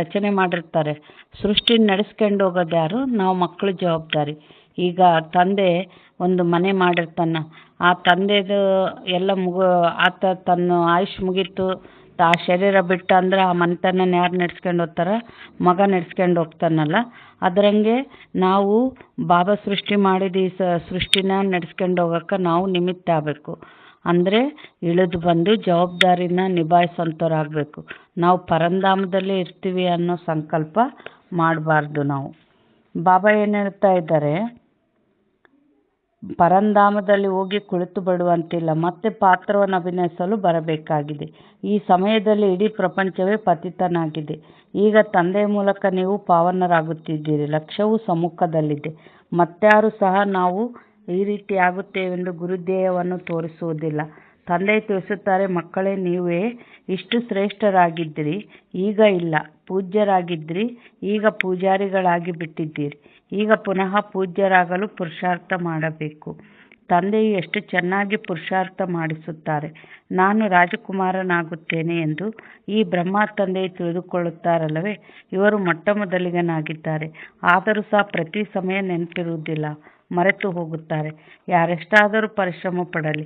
ರಚನೆ ಮಾಡಿರ್ತಾರೆ. ಸೃಷ್ಟಿ ನಡೆಸ್ಕೊಂಡು ಹೋಗೋದು ಯಾರು? ನಾವು ಮಕ್ಕಳ ಜವಾಬ್ದಾರಿ. ಈಗ ತಂದೆ ಒಂದು ಮನೆ ಮಾಡಿರ್ತಾನೆ, ಆ ತಂದೆದು ಎಲ್ಲ ಆತ ತನ್ನ ಆಯುಷ್ ಮುಗೀತು, ಆ ಶರೀರ ಬಿಟ್ಟ ಅಂದ್ರೆ ಆ ಮನೆತನ ಯಾರು ನಡೆಸ್ಕೊಂಡು ಹೋಗ್ತಾರ? ಮಗ ನಡೆಸ್ಕೊಂಡು ಹೋಗ್ತಾನಲ್ಲ. ಅದರಂಗೆ ನಾವು ಬಾಬಾ ಸೃಷ್ಟಿ ಮಾಡಿದ ಈ ಸೃಷ್ಟಿನ ನಡೆಸ್ಕೊಂಡು ಹೋಗೋಕೆ ನಾವು ನಿಮಿತ್ತ ಆಗಬೇಕು. ಅಂದರೆ ಇಳಿದು ಬಂದು ಜವಾಬ್ದಾರಿನ ನಿಭಾಯಿಸೋಂಥವ್ರಾಗಬೇಕು. ನಾವು ಪರಂಧಾಮದಲ್ಲೇ ಇರ್ತೀವಿ ಅನ್ನೋ ಸಂಕಲ್ಪ ಮಾಡಬಾರ್ದು. ನಾವು ಬಾಬಾ ಏನು ಹೇಳ್ತಾ ಇದ್ದಾರೆ, ಪರಂಧಾಮದಲ್ಲಿ ಹೋಗಿ ಕುಳಿತು ಬಿಡುವಂತಿಲ್ಲ, ಮತ್ತೆ ಪಾತ್ರವನ್ನು ಅಭಿನಯಿಸಲು ಬರಬೇಕಾಗಿದೆ. ಈ ಸಮಯದಲ್ಲಿ ಇಡೀ ಪ್ರಪಂಚವೇ ಪತಿತನಾಗಿದೆ. ಈಗ ತಂದೆಯ ಮೂಲಕ ನೀವು ಪಾವನರಾಗುತ್ತಿದ್ದೀರಿ. ಲಕ್ಷ್ಯವು ಸಮ್ಮುಖದಲ್ಲಿದೆ. ಮತ್ಯಾರು ಸಹ ನಾವು ಈ ರೀತಿ ಆಗುತ್ತೇವೆಂದು ಗುರುಧ್ಯೇಯವನ್ನು ತೋರಿಸುವುದಿಲ್ಲ. ತಂದೆ ತಿಳಿಸುತ್ತಾರೆ, ಮಕ್ಕಳೇ, ನೀವೇ ಇಷ್ಟು ಶ್ರೇಷ್ಠರಾಗಿದ್ದಿರಿ, ಈಗ ಇಲ್ಲ. ಪೂಜ್ಯರಾಗಿದ್ದಿರಿ, ಈಗ ಪೂಜಾರಿಗಳಾಗಿ ಬಿಟ್ಟಿದ್ದೀರಿ. ಈಗ ಪುನಃ ಪೂಜ್ಯರಾಗಲು ಪುರುಷಾರ್ಥ ಮಾಡಬೇಕು. ತಂದೆಯು ಎಷ್ಟು ಚೆನ್ನಾಗಿ ಪುರುಷಾರ್ಥ ಮಾಡಿಸುತ್ತಾರೆ. ನಾನು ರಾಜಕುಮಾರನಾಗುತ್ತೇನೆ ಎಂದು ಈ ಬ್ರಹ್ಮ ತಂದೆಯು ತಿಳಿದುಕೊಳ್ಳುತ್ತಾರಲ್ಲವೇ. ಇವರು ಮೊಟ್ಟ ಮೊದಲಿಗನಾಗಿದ್ದಾರೆ. ಆದರೂ ಸಹ ಪ್ರತಿ ಸಮಯ ನೆನಪಿರುವುದಿಲ್ಲ, ಮರೆತು ಹೋಗುತ್ತಾರೆ. ಯಾರೆಷ್ಟಾದರೂ ಪರಿಶ್ರಮ ಪಡಲಿ,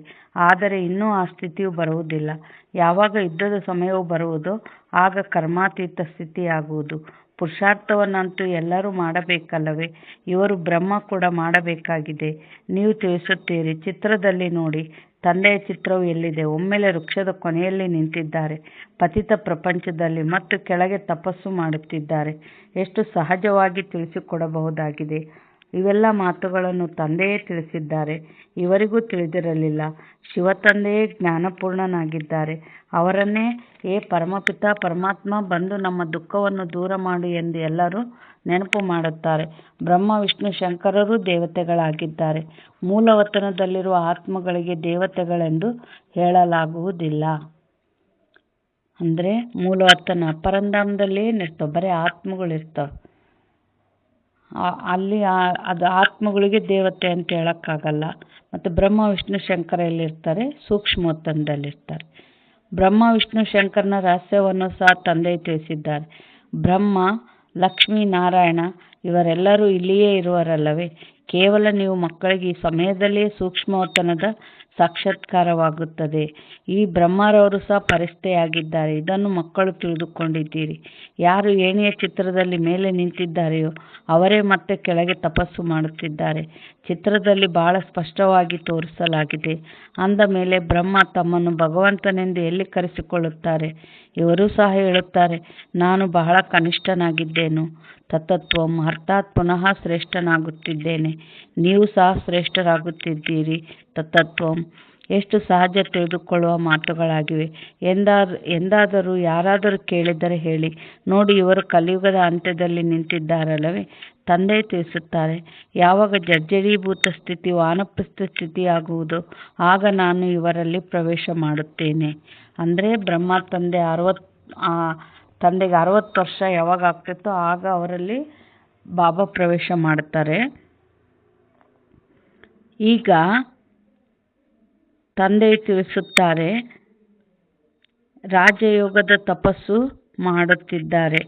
ಆದರೆ ಇನ್ನೂ ಆ ಸ್ಥಿತಿಯು ಬರುವುದಿಲ್ಲ. ಯಾವಾಗ ಯುದ್ಧದ ಸಮಯವು ಬರುವುದೋ ಆಗ ಕರ್ಮಾತೀತ ಸ್ಥಿತಿಯಾಗುವುದು. ಪುರುಷಾರ್ಥವನ್ನಂತೂ ಎಲ್ಲರೂ ಮಾಡಬೇಕಲ್ಲವೇ. ಇವರು ಬ್ರಹ್ಮ ಕೂಡ ಮಾಡಬೇಕಾಗಿದೆ. ನೀವು ತಿಳಿಸುತ್ತೀರಿ, ಚಿತ್ರದಲ್ಲಿ ನೋಡಿ, ತಂದೆಯ ಚಿತ್ರವು ಎಲ್ಲಿದೆ? ಒಮ್ಮೆಲೆ ವೃಕ್ಷದ ಕೊನೆಯಲ್ಲಿ ನಿಂತಿದ್ದಾರೆ, ಪತಿತ ಪ್ರಪಂಚದಲ್ಲಿ, ಮತ್ತು ಕೆಳಗೆ ತಪಸ್ಸು ಮಾಡುತ್ತಿದ್ದಾರೆ. ಎಷ್ಟು ಸಹಜವಾಗಿ ತಿಳಿಸಿಕೊಡಬಹುದಾಗಿದೆ. ಇವೆಲ್ಲ ಮಾತುಗಳನ್ನು ತಂದೆಯೇ ತಿಳಿಸಿದ್ದಾರೆ. ಇವರಿಗೂ ತಿಳಿದಿರಲಿಲ್ಲ. ಶಿವತಂದೆಯೇ ಜ್ಞಾನಪೂರ್ಣನಾಗಿದ್ದಾರೆ. ಅವರನ್ನೇ ಏ ಪರಮಪಿತ ಪರಮಾತ್ಮ ಬಂದು ನಮ್ಮ ದುಃಖವನ್ನು ದೂರ ಮಾಡು ಎಂದು ಎಲ್ಲರೂ ನೆನಪು ಮಾಡುತ್ತಾರೆ. ಬ್ರಹ್ಮ ವಿಷ್ಣು ಶಂಕರರೂ ದೇವತೆಗಳಾಗಿದ್ದಾರೆ. ಮೂಲವತನದಲ್ಲಿರುವ ಆತ್ಮಗಳಿಗೆ ದೇವತೆಗಳೆಂದು ಹೇಳಲಾಗುವುದಿಲ್ಲ. ಅಂದರೆ ಮೂಲವತನ ಪರಂಧಾಮದಲ್ಲಿ ಏನಿರ್ತವೆ? ಬರೀ ಆತ್ಮಗಳಿರ್ತವೆ. ಅಲ್ಲಿ ಅದು ಆತ್ಮಗಳಿಗೆ ದೇವತೆ ಅಂತ ಹೇಳೋಕ್ಕಾಗಲ್ಲ. ಮತ್ತು ಬ್ರಹ್ಮ ವಿಷ್ಣು ಶಂಕರ ಎಲ್ಲಿರ್ತಾರೆ? ಸೂಕ್ಷ್ಮವತನದಲ್ಲಿರ್ತಾರೆ. ಬ್ರಹ್ಮ ವಿಷ್ಣು ಶಂಕರನ ರಹಸ್ಯವನ್ನು ಸಹ ತಂದೆ ತಿಳಿಸಿದ್ದಾರೆ. ಬ್ರಹ್ಮ, ಲಕ್ಷ್ಮೀ ನಾರಾಯಣ ಇವರೆಲ್ಲರೂ ಇಲ್ಲಿಯೇ ಇರುವರಲ್ಲವೇ. ಕೇವಲ ನೀವು ಮಕ್ಕಳಿಗೆ ಈ ಸಮಯದಲ್ಲಿಯೇ ಸೂಕ್ಷ್ಮವತನದ ಸಾಕ್ಷಾತ್ಕಾರವಾಗುತ್ತದೆ. ಈ ಬ್ರಹ್ಮರವರು ಸಹ ಪರಿಸ್ಥೆಯಾಗಿದ್ದಾರೆ. ಇದನ್ನು ಮಕ್ಕಳು ತಿಳಿದುಕೊಂಡಿದ್ದೀರಿ. ಯಾರು ಏಣಿಯ ಚಿತ್ರದಲ್ಲಿ ಮೇಲೆ ನಿಂತಿದ್ದಾರೆಯೋ ಅವರೇ ಮತ್ತೆ ಕೆಳಗೆ ತಪಸ್ಸು ಮಾಡುತ್ತಿದ್ದಾರೆ. ಚಿತ್ರದಲ್ಲಿ ಬಹಳ ಸ್ಪಷ್ಟವಾಗಿ ತೋರಿಸಲಾಗಿದೆ. ಅಂದ ಮೇಲೆ ಬ್ರಹ್ಮ ತಮ್ಮನ್ನು ಭಗವಂತನೆಂದು ಎಲ್ಲಿ ಕರೆಸಿಕೊಳ್ಳುತ್ತಾರೆ? ಇವರೂ ಸಹ ಹೇಳುತ್ತಾರೆ, ನಾನು ಬಹಳ ಕನಿಷ್ಠನಾಗಿದ್ದೇನು. ತತತ್ವಂ ಅರ್ಥಾತ್ ಪುನಃ ಶ್ರೇಷ್ಠನಾಗುತ್ತಿದ್ದೇನೆ. ನೀವು ಸಹ ಶ್ರೇಷ್ಠರಾಗುತ್ತಿದ್ದೀರಿ. ತತತ್ವಂ ಎಷ್ಟು ಸಹಜ ತಿಳಿದುಕೊಳ್ಳುವ ಮಾತುಗಳಾಗಿವೆ. ಎಂದಾದರೂ ಯಾರಾದರೂ ಕೇಳಿದರೆ ಹೇಳಿ ನೋಡಿ, ಇವರು ಕಲಿಯುಗದ ಅಂತ್ಯದಲ್ಲಿ ನಿಂತಿದ್ದಾರಲ್ಲವೇ. ತಂದೆ ತಿಳಿಸುತ್ತಾರೆ, ಯಾವಾಗ ಜರ್ಜರೀಭೂತ ಸ್ಥಿತಿ ವಾನಪ್ರಸ್ಥ ಸ್ಥಿತಿಯಾಗುವುದೋ ಆಗ ನಾನು ಇವರಲ್ಲಿ ಪ್ರವೇಶ ಮಾಡುತ್ತೇನೆ. ಅಂದರೆ ಬ್ರಹ್ಮ ತಂದೆಗೆ 60 ವರ್ಷ ಯಾವಾಗ ಆಗ್ತಿತ್ತೋ ಆಗ ಅವರಲ್ಲಿ ಬಾಬಾ ಪ್ರವೇಶ ಮಾಡ್ತಾರೆ. ಈಗ ತಂದೆ ತಿಳಿಸುತ್ತಾರೆ, ರಾಜಯೋಗದ ತಪಸ್ಸು ಮಾಡುತ್ತಿದ್ದಾರೆ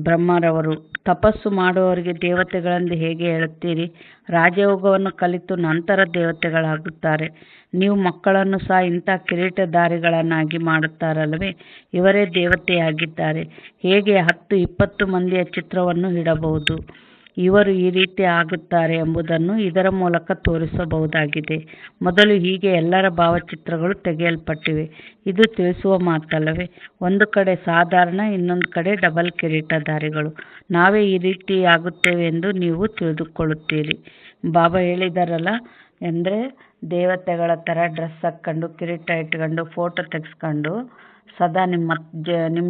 ಬ್ರಹ್ಮರವರು. ತಪಸ್ಸು ಮಾಡುವವರಿಗೆ ದೇವತೆಗಳೆಂದು ಹೇಗೆ ಹೇಳುತ್ತೀರಿ? ರಾಜಯೋಗವನ್ನು ಕಲಿತು ನಂತರ ದೇವತೆಗಳಾಗುತ್ತಾರೆ. ನೀವು ಮಕ್ಕಳನ್ನು ಸಹ ಇಂಥ ಕಿರೀಟಧಾರಿಗಳನ್ನಾಗಿ ಮಾಡುತ್ತಾರಲ್ಲವೇ. ಇವರೇ ದೇವತೆಯಾಗಿದ್ದಾರೆ. ಹೇಗೆ 10-20 ಮಂದಿಯ ಚಿತ್ರವನ್ನು ಇಡಬಹುದು? ಇವರು ಈ ರೀತಿ ಆಗುತ್ತಾರೆ ಎಂಬುದನ್ನು ಇದರ ಮೂಲಕ ತೋರಿಸಬಹುದಾಗಿದೆ. ಮೊದಲು ಹೀಗೆ ಎಲ್ಲರ ಭಾವಚಿತ್ರಗಳು ತೆಗೆಯಲ್ಪಟ್ಟಿವೆ. ಇದು ತಿಳಿಸುವ ಮಾತಲ್ಲವೇ? ಒಂದು ಕಡೆ ಸಾಧಾರಣ, ಇನ್ನೊಂದು ಕಡೆ ಡಬಲ್ ಕಿರೀಟಧಾರಿಗಳು. ನಾವೇ ಈ ರೀತಿ ಆಗುತ್ತೇವೆ ಎಂದು ನೀವು ತಿಳಿದುಕೊಳ್ಳುತ್ತೀರಿ. ಬಾಬಾ ಹೇಳಿದಾರಲ್ಲ, ಅಂದರೆ ದೇವತೆಗಳ ಥರ ಡ್ರೆಸ್ ಹಾಕ್ಕೊಂಡು, ಕಿರೀಟ ಇಟ್ಕೊಂಡು, ಫೋಟೋ ತೆಗೆಸ್ಕೊಂಡು ಸದಾ ನಿಮ್ಮ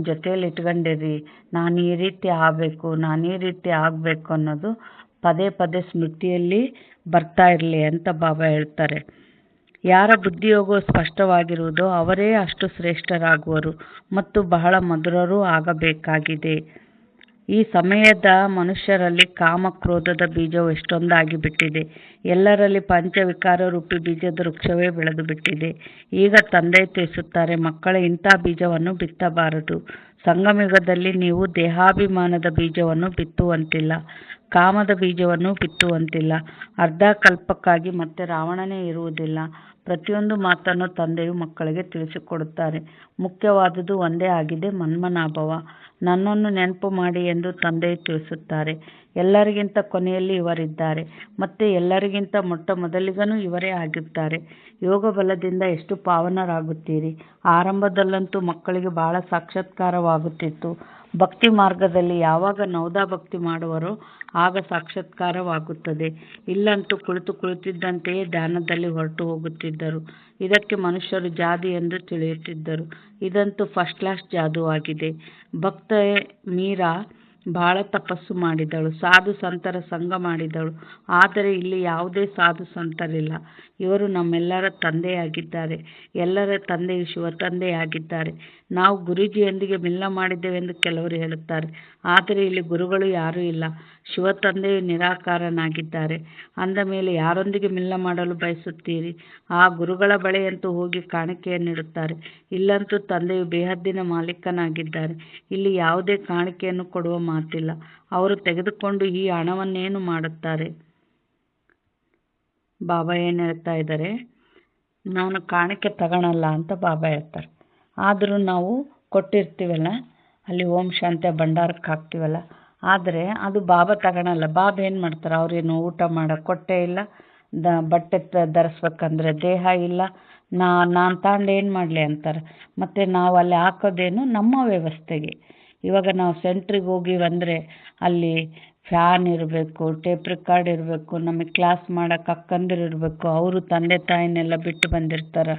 ಜೊತೆಯಲ್ಲಿ ಇಟ್ಕೊಂಡಿರಿ. ನಾನು ಈ ರೀತಿ ಆಗಬೇಕು, ನಾನು ಈ ರೀತಿ ಆಗಬೇಕು ಅನ್ನೋದು ಪದೇ ಪದೇ ಸ್ಮೃತಿಯಲ್ಲಿ ಬರ್ತಾ ಇರಲಿ ಅಂತ ಬಾಬಾ ಹೇಳ್ತಾರೆ. ಯಾರ ಬುದ್ಧಿಯೋಗವು ಸ್ಪಷ್ಟವಾಗಿರುವುದೋ ಅವರೇ ಅಷ್ಟು ಶ್ರೇಷ್ಠರಾಗುವರು ಮತ್ತು ಬಹಳ ಮಧುರರೂ ಆಗಬೇಕಾಗಿದೆ. ಈ ಸಮಯದ ಮನುಷ್ಯರಲ್ಲಿ ಕಾಮ ಕ್ರೋಧದ ಬೀಜವು ಎಷ್ಟೊಂದಾಗಿ ಬಿಟ್ಟಿದೆ. ಎಲ್ಲರಲ್ಲಿ ಪಂಚವಿಕಾರ ರೂಪಿ ಬೀಜದ ವೃಕ್ಷವೇ ಬೆಳೆದು ಬಿಟ್ಟಿದೆ. ಈಗ ತಂದೆ ತಿಳಿಸುತ್ತಾರೆ, ಮಕ್ಕಳೇ, ಇಂಥ ಬೀಜವನ್ನು ಬಿತ್ತಬಾರದು. ಸಂಗಮಯುಗದಲ್ಲಿ ನೀವು ದೇಹಾಭಿಮಾನದ ಬೀಜವನ್ನು ಬಿತ್ತುವಂತಿಲ್ಲ, ಕಾಮದ ಬೀಜವನ್ನು ಬಿತ್ತುವಂತಿಲ್ಲ. ಅರ್ಧ ಕಲ್ಪಕ್ಕಾಗಿ ಮತ್ತೆ ರಾವಣನೇ ಇರುವುದಿಲ್ಲ. ಪ್ರತಿಯೊಂದು ಮಾತನ್ನು ತಂದೆಯು ಮಕ್ಕಳಿಗೆ ತಿಳಿಸಿಕೊಡುತ್ತಾರೆ. ಮುಖ್ಯವಾದುದು ಒಂದೇ ಆಗಿದೆ, ಮನ್ಮನಾಭವ. ನನ್ನನ್ನು ನೆನಪು ಮಾಡಿ ಎಂದು ತಂದೆಯು ತಿಳಿಸುತ್ತಾರೆ. ಎಲ್ಲರಿಗಿಂತ ಕೊನೆಯಲ್ಲಿ ಇವರಿದ್ದಾರೆ, ಮತ್ತೆ ಎಲ್ಲರಿಗಿಂತ ಮೊಟ್ಟ ಮೊದಲಿಗನೂ ಇವರೇ ಆಗಿದ್ದಾರೆ. ಯೋಗ ಬಲದಿಂದ ಎಷ್ಟು ಪಾವನರಾಗುತ್ತೀರಿ. ಆರಂಭದಲ್ಲಂತೂ ಮಕ್ಕಳಿಗೆ ಬಹಳ ಸಾಕ್ಷಾತ್ಕಾರವಾಗುತ್ತಿತ್ತು. ಭಕ್ತಿ ಮಾರ್ಗದಲ್ಲಿ ಯಾವಾಗ ನವದಾ ಭಕ್ತಿ ಮಾಡುವರೋ ಆಗ ಸಾಕ್ಷಾತ್ಕಾರವಾಗುತ್ತದೆ. ಇಲ್ಲಂತೂ ಕುಳಿತಿದ್ದಂತೆಯೇ ಧ್ಯಾನದಲ್ಲಿ ಹೊರಟು ಹೋಗುತ್ತಿದ್ದರು. ಇದಕ್ಕೆ ಮನುಷ್ಯರು ಜಾದು ಎಂದು ತಿಳಿಯುತ್ತಿದ್ದರು. ಇದಂತೂ ಫಸ್ಟ್ ಕ್ಲಾಸ್ ಜಾದುವಾಗಿದೆ. ಭಕ್ತೆ ಮೀರಾ ಬಹಳ ತಪಸ್ಸು ಮಾಡಿದಳು, ಸಾಧು ಸಂತರ ಸಂಘ ಮಾಡಿದಳು. ಆದರೆ ಇಲ್ಲಿ ಯಾವುದೇ ಸಾಧು ಸಂತರಿಲ್ಲ. ಇವರು ನಮ್ಮೆಲ್ಲರ ತಂದೆಯಾಗಿದ್ದಾರೆ. ಎಲ್ಲರ ತಂದೆಯು ಶಿವ ತಂದೆಯಾಗಿದ್ದಾರೆ. ನಾವು ಗುರೂಜಿಯೊಂದಿಗೆ ಮಿಲನ ಮಾಡಿದ್ದೇವೆಂದು ಕೆಲವರು ಹೇಳುತ್ತಾರೆ. ಆದರೆ ಇಲ್ಲಿ ಗುರುಗಳು ಯಾರೂ ಇಲ್ಲ. ಶಿವ ತಂದೆಯು ನಿರಾಕಾರನಾಗಿದ್ದಾರೆ. ಅಂದ ಮೇಲೆ ಯಾರೊಂದಿಗೆ ಮಿಲನ ಮಾಡಲು ಬಯಸುತ್ತೀರಿ? ಆ ಗುರುಗಳ ಬಳಿಯಂತೂ ಹೋಗಿ ಕಾಣಿಕೆಯನ್ನಿಡುತ್ತಾರೆ. ಇಲ್ಲಂತೂ ತಂದೆಯು ಬೇಹದ್ದಿನ ಮಾಲೀಕನಾಗಿದ್ದಾರೆ. ಇಲ್ಲಿ ಯಾವುದೇ ಕಾಣಿಕೆಯನ್ನು ಕೊಡುವ ಮಾತಿಲ್ಲ. ಅವರು ತೆಗೆದುಕೊಂಡು ಈ ಹಣವನ್ನೇನು ಮಾಡುತ್ತಾರೆ? ಬಾಬಾ ಏನು ಹೇಳ್ತಾ ಇದ್ದಾರೆ? ನಾನು ಕಾಣಿಕೆ ತಗೊಳಲ್ಲ ಅಂತ ಬಾಬಾ ಹೇಳ್ತಾರೆ. ಆದರೂ ನಾವು ಕೊಟ್ಟಿರ್ತೀವಲ್ಲ, ಅಲ್ಲಿ ಓಂ ಶಾಂತಿ ಭಂಡಾರಕ್ಕೆ ಹಾಕ್ತೀವಲ್ಲ, ಆದರೆ ಅದು ಬಾಬಾ ತಗೊಳಲ್ಲ. ಬಾಬಾ ಏನು ಮಾಡ್ತಾರೆ? ಅವ್ರೇನು ಊಟ ಮಾಡೋಕ್ಕೆ ಹೊಟ್ಟೆ ಇಲ್ಲ, ಬಟ್ಟೆ ಧರಿಸ್ಬೇಕಂದ್ರೆ ದೇಹ ಇಲ್ಲ, ನಾನು ತಗೊಂಡು ಏನು ಮಾಡಲಿ ಅಂತಾರೆ. ಮತ್ತು ನಾವು ಅಲ್ಲಿ ಹಾಕೋದೇನು ನಮ್ಮ ವ್ಯವಸ್ಥೆಗೆ. ಇವಾಗ ನಾವು ಸೆಂಟ್ರಿಗೆ ಹೋಗಿ ಬಂದರೆ ಅಲ್ಲಿ ಫ್ಯಾನ್ ಇರಬೇಕು, ಟೇಪ್ ರೆಕಾರ್ಡ್ ಇರಬೇಕು, ನಮಗೆ ಕ್ಲಾಸ್ ಮಾಡೋಕೆ ಅಕ್ಕಂದಿರು ಇರಬೇಕು. ಅವರು ತಂದೆ ತಾಯಿನೆಲ್ಲ ಬಿಟ್ಟು ಬಂದಿರ್ತಾರೆ,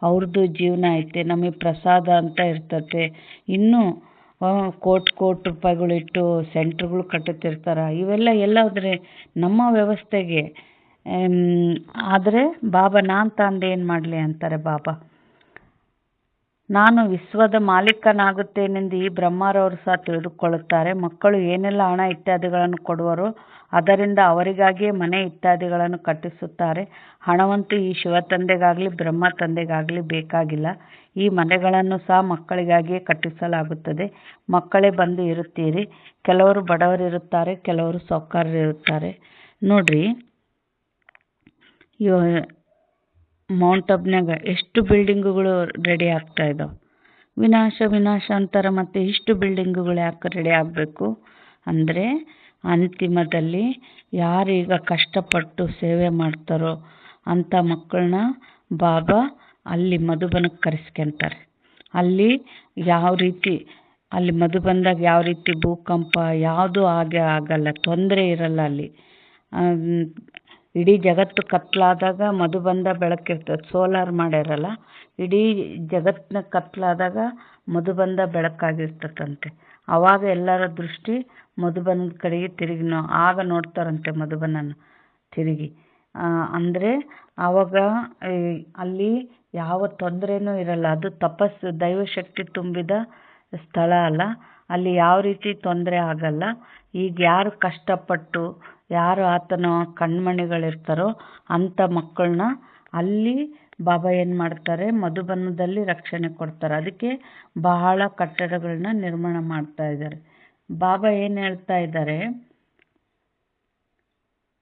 ಅವ್ರದ್ದು ಜೀವನ ಐತೆ, ನಮಗೆ ಪ್ರಸಾದ ಅಂತ ಇರ್ತತೆ. ಇನ್ನೂ ಕೋಟಿ ರೂಪಾಯಿಗಳಿಟ್ಟು ಸೆಂಟ್ರ್ಗಳು ಕಟ್ಟುತ್ತಿರ್ತಾರೆ. ಇವೆಲ್ಲ ಎಲ್ಲಾದ್ರೆ ನಮ್ಮ ವ್ಯವಸ್ಥೆಗೆ. ಆದರೆ ಬಾಬಾ ನಾನು ತಂದು ಏನು ಮಾಡಲಿ ಅಂತಾರೆ ಬಾಬಾ. ನಾನು ವಿಶ್ವದ ಮಾಲೀಕನಾಗುತ್ತೇನೆಂದು ಈ ಬ್ರಹ್ಮರವರು ಸಹ ತಿಳಿದುಕೊಳ್ಳುತ್ತಾರೆ. ಮಕ್ಕಳು ಏನೆಲ್ಲ ಹಣ ಇತ್ಯಾದಿಗಳನ್ನು ಕೊಡುವರೋ ಅದರಿಂದ ಅವರಿಗಾಗಿಯೇ ಮನೆ ಇತ್ಯಾದಿಗಳನ್ನು ಕಟ್ಟಿಸುತ್ತಾರೆ. ಹಣವಂತೂ ಈ ಶಿವ ತಂದೆಗಾಗಲಿ ಬ್ರಹ್ಮ ತಂದೆಗಾಗಲಿ ಬೇಕಾಗಿಲ್ಲ. ಈ ಮನೆಗಳನ್ನು ಸಹ ಮಕ್ಕಳಿಗಾಗಿಯೇ ಕಟ್ಟಿಸಲಾಗುತ್ತದೆ. ಮಕ್ಕಳೇ ಬಂದು ಇರುತ್ತೀರಿ. ಕೆಲವರು ಬಡವರಿರುತ್ತಾರೆ, ಕೆಲವರು ಸಾಹುಕಾರರಿರುತ್ತಾರೆ. ನೋಡ್ರಿ, ಮೌಂಟ್ ಅಬ್ನಾಗ ಎಷ್ಟು ಬಿಲ್ಡಿಂಗುಗಳು ರೆಡಿ ಆಗ್ತಾ ಇದ್ದಾವೆ. ವಿನಾಶ ಅಂತಾರೆ. ಮತ್ತು ಇಷ್ಟು ಬಿಲ್ಡಿಂಗುಗಳು ಯಾಕೆ ರೆಡಿ ಆಗಬೇಕು ಅಂದರೆ, ಅಂತಿಮದಲ್ಲಿ ಯಾರೀಗ ಕಷ್ಟಪಟ್ಟು ಸೇವೆ ಮಾಡ್ತಾರೋ ಅಂಥ ಮಕ್ಕಳನ್ನ ಬಾಬಾ ಅಲ್ಲಿ ಮಧುಬನಕ್ಕೆ ಕರೆಸ್ಕೊಂತಾರೆ. ಅಲ್ಲಿ ಯಾವ ರೀತಿ, ಅಲ್ಲಿ ಮಧುಬನದಾಗ ಯಾವ ರೀತಿ ಭೂಕಂಪ ಯಾವುದೂ ಆಗಲ್ಲ, ತೊಂದರೆ ಇರಲ್ಲ. ಅಲ್ಲಿ ಇಡೀ ಜಗತ್ತು ಕತ್ಲಾದಾಗ ಮಧುಬಂದ ಬೆಳಕಿರ್ತದೆ. ಸೋಲಾರ್ ಮಾಡ್ಯಾರಲ್ಲ, ಇಡೀ ಜಗತ್ತಿನ ಕತ್ಲಾದಾಗ ಮಧುಬಂದ ಬೆಳಕಾಗಿರ್ತದಂತೆ. ಆವಾಗ ಎಲ್ಲರ ದೃಷ್ಟಿ ಮಧುಬನದ ಕಡೆಗೆ ತಿರುಗಿ ಆಗ ನೋಡ್ತಾರಂತೆ ಮಧುಬನನ ತಿರುಗಿ. ಅಂದರೆ ಆವಾಗ ಅಲ್ಲಿ ಯಾವ ತೊಂದರೆನೂ ಇರಲ್ಲ. ಅದು ತಪಸ್ಸು, ದೈವಶಕ್ತಿ ತುಂಬಿದ ಸ್ಥಳ ಅಲ್ಲ. ಅಲ್ಲಿ ಯಾವ ರೀತಿ ತೊಂದರೆ ಆಗಲ್ಲ. ಈಗ ಯಾರು ಕಷ್ಟಪಟ್ಟು ಯಾರು ಆತನ ಕಣ್ಮಣಿಗಳಿರ್ತಾರೋ ಅಂಥ ಮಕ್ಕಳನ್ನ ಅಲ್ಲಿ ಬಾಬಾ ಏನು ಮಾಡ್ತಾರೆ, ಮಧುಬನದಲ್ಲಿ ರಕ್ಷಣೆ ಕೊಡ್ತಾರೆ. ಅದಕ್ಕೆ ಬಹಳ ಕಟ್ಟಡಗಳನ್ನ ನಿರ್ಮಾಣ ಮಾಡ್ತಾ ಇದ್ದಾರೆ. ಬಾಬಾ ಏನು ಹೇಳ್ತಾ ಇದ್ದಾರೆ,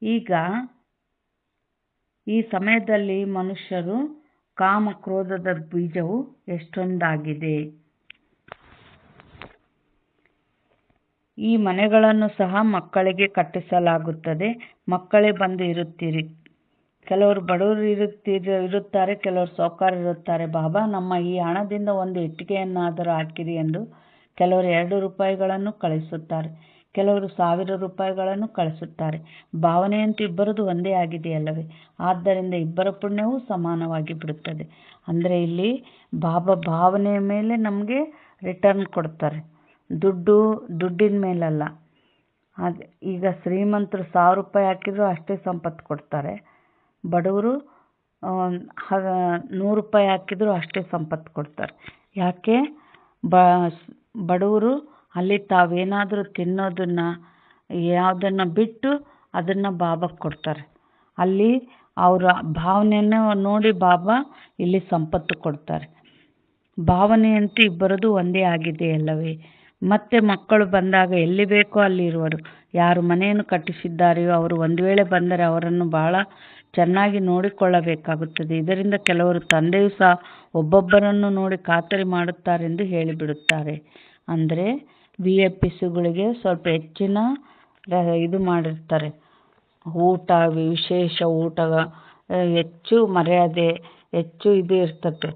ಈಗ ಈ ಸಮಯದಲ್ಲಿ ಮನುಷ್ಯರು ಕಾಮ ಕ್ರೋಧದ ಬೀಜವು ಎಷ್ಟೊಂದಾಗಿದೆ. ಈ ಮನೆಗಳನ್ನು ಸಹ ಮಕ್ಕಳಿಗೆ ಕಟ್ಟಿಸಲಾಗುತ್ತದೆ. ಮಕ್ಕಳೇ ಬಂದು ಇರುತ್ತೀರಿ. ಕೆಲವರು ಬಡವರು ಇರುತ್ತಾರೆ, ಕೆಲವರು ಸಾಹುಕಾರರು ಇರುತ್ತಾರೆ. ಬಾಬಾ, ನಮ್ಮ ಈ ಹಣದಿಂದ ಒಂದು ಇಟ್ಟಿಗೆಯನ್ನಾದರೂ ಹಾಕಿರಿ ಎಂದು ಕೆಲವರು 2 ರೂಪಾಯಿಗಳನ್ನು ಕಳಿಸುತ್ತಾರೆ, ಕೆಲವರು 1000 ರೂಪಾಯಿಗಳನ್ನು ಕಳಿಸುತ್ತಾರೆ. ಭಾವನೆಯಂತೂ ಇಬ್ಬರದು ಒಂದೇ ಆಗಿದೆಯಲ್ಲವೇ? ಆದ್ದರಿಂದ ಇಬ್ಬರ ಪುಣ್ಯವೂ ಸಮಾನವಾಗಿ ಬಿಡುತ್ತದೆ. ಅಂದರೆ ಇಲ್ಲಿ ಬಾಬಾ ಭಾವನೆಯ ಮೇಲೆ ನಮಗೆ ರಿಟರ್ನ್ ಕೊಡ್ತಾರೆ, ದುಡ್ಡಿನ ಮೇಲಲ್ಲ. ಈಗ ಶ್ರೀಮಂತರು 1000 ರೂಪಾಯಿ ಹಾಕಿದ್ರು ಅಷ್ಟೇ ಸಂಪತ್ತು ಕೊಡ್ತಾರೆ. ಬಡವರು 100 ರೂಪಾಯಿ ಹಾಕಿದ್ರು ಅಷ್ಟೇ ಸಂಪತ್ತು ಕೊಡ್ತಾರೆ. ಯಾಕೆ? ಬಡವರು ಅಲ್ಲಿ ತಾವೇನಾದರೂ ತಿನ್ನೋದನ್ನು ಯಾವುದನ್ನು ಬಿಟ್ಟು ಅದನ್ನು ಬಾಬಾಗೆ ಕೊಡ್ತಾರೆ. ಅಲ್ಲಿ ಅವರ ಭಾವನೆಯನ್ನು ನೋಡಿ ಬಾಬಾ ಇಲ್ಲಿ ಸಂಪತ್ತು ಕೊಡ್ತಾರೆ. ಭಾವನೆಯಂತೂ ಇಬ್ಬರದು ಒಂದೇ ಆಗಿದೆಯಲ್ಲವೇ? ಮತ್ತೆ ಮಕ್ಕಳು ಬಂದಾಗ ಎಲ್ಲಿ ಬೇಕೋ ಅಲ್ಲಿ ಇರುವರು. ಯಾರು ಮನೆಯನ್ನು ಕಟ್ಟಿಸಿದ್ದಾರೆಯೋ ಅವರು ಒಂದು ವೇಳೆ ಬಂದರೆ ಅವರನ್ನು ಬಹಳ ಚೆನ್ನಾಗಿ ನೋಡಿಕೊಳ್ಳಬೇಕಾಗುತ್ತದೆ. ಇದರಿಂದ ಕೆಲವರು ತಂದೆಯೂ ಸಹ ಒಬ್ಬೊಬ್ಬರನ್ನು ನೋಡಿ ಖಾತರಿ ಮಾಡುತ್ತಾರೆಂದು ಹೇಳಿಬಿಡುತ್ತಾರೆ. ಅಂದರೆ VIPsಗಳಿಗೆ ಸ್ವಲ್ಪ ಹೆಚ್ಚಿನ ಇದು ಮಾಡಿರ್ತಾರೆ. ಊಟ, ವಿಶೇಷ ಊಟ, ಹೆಚ್ಚು ಮರ್ಯಾದೆ, ಹೆಚ್ಚು ಇದು ಇರ್ತದೆ.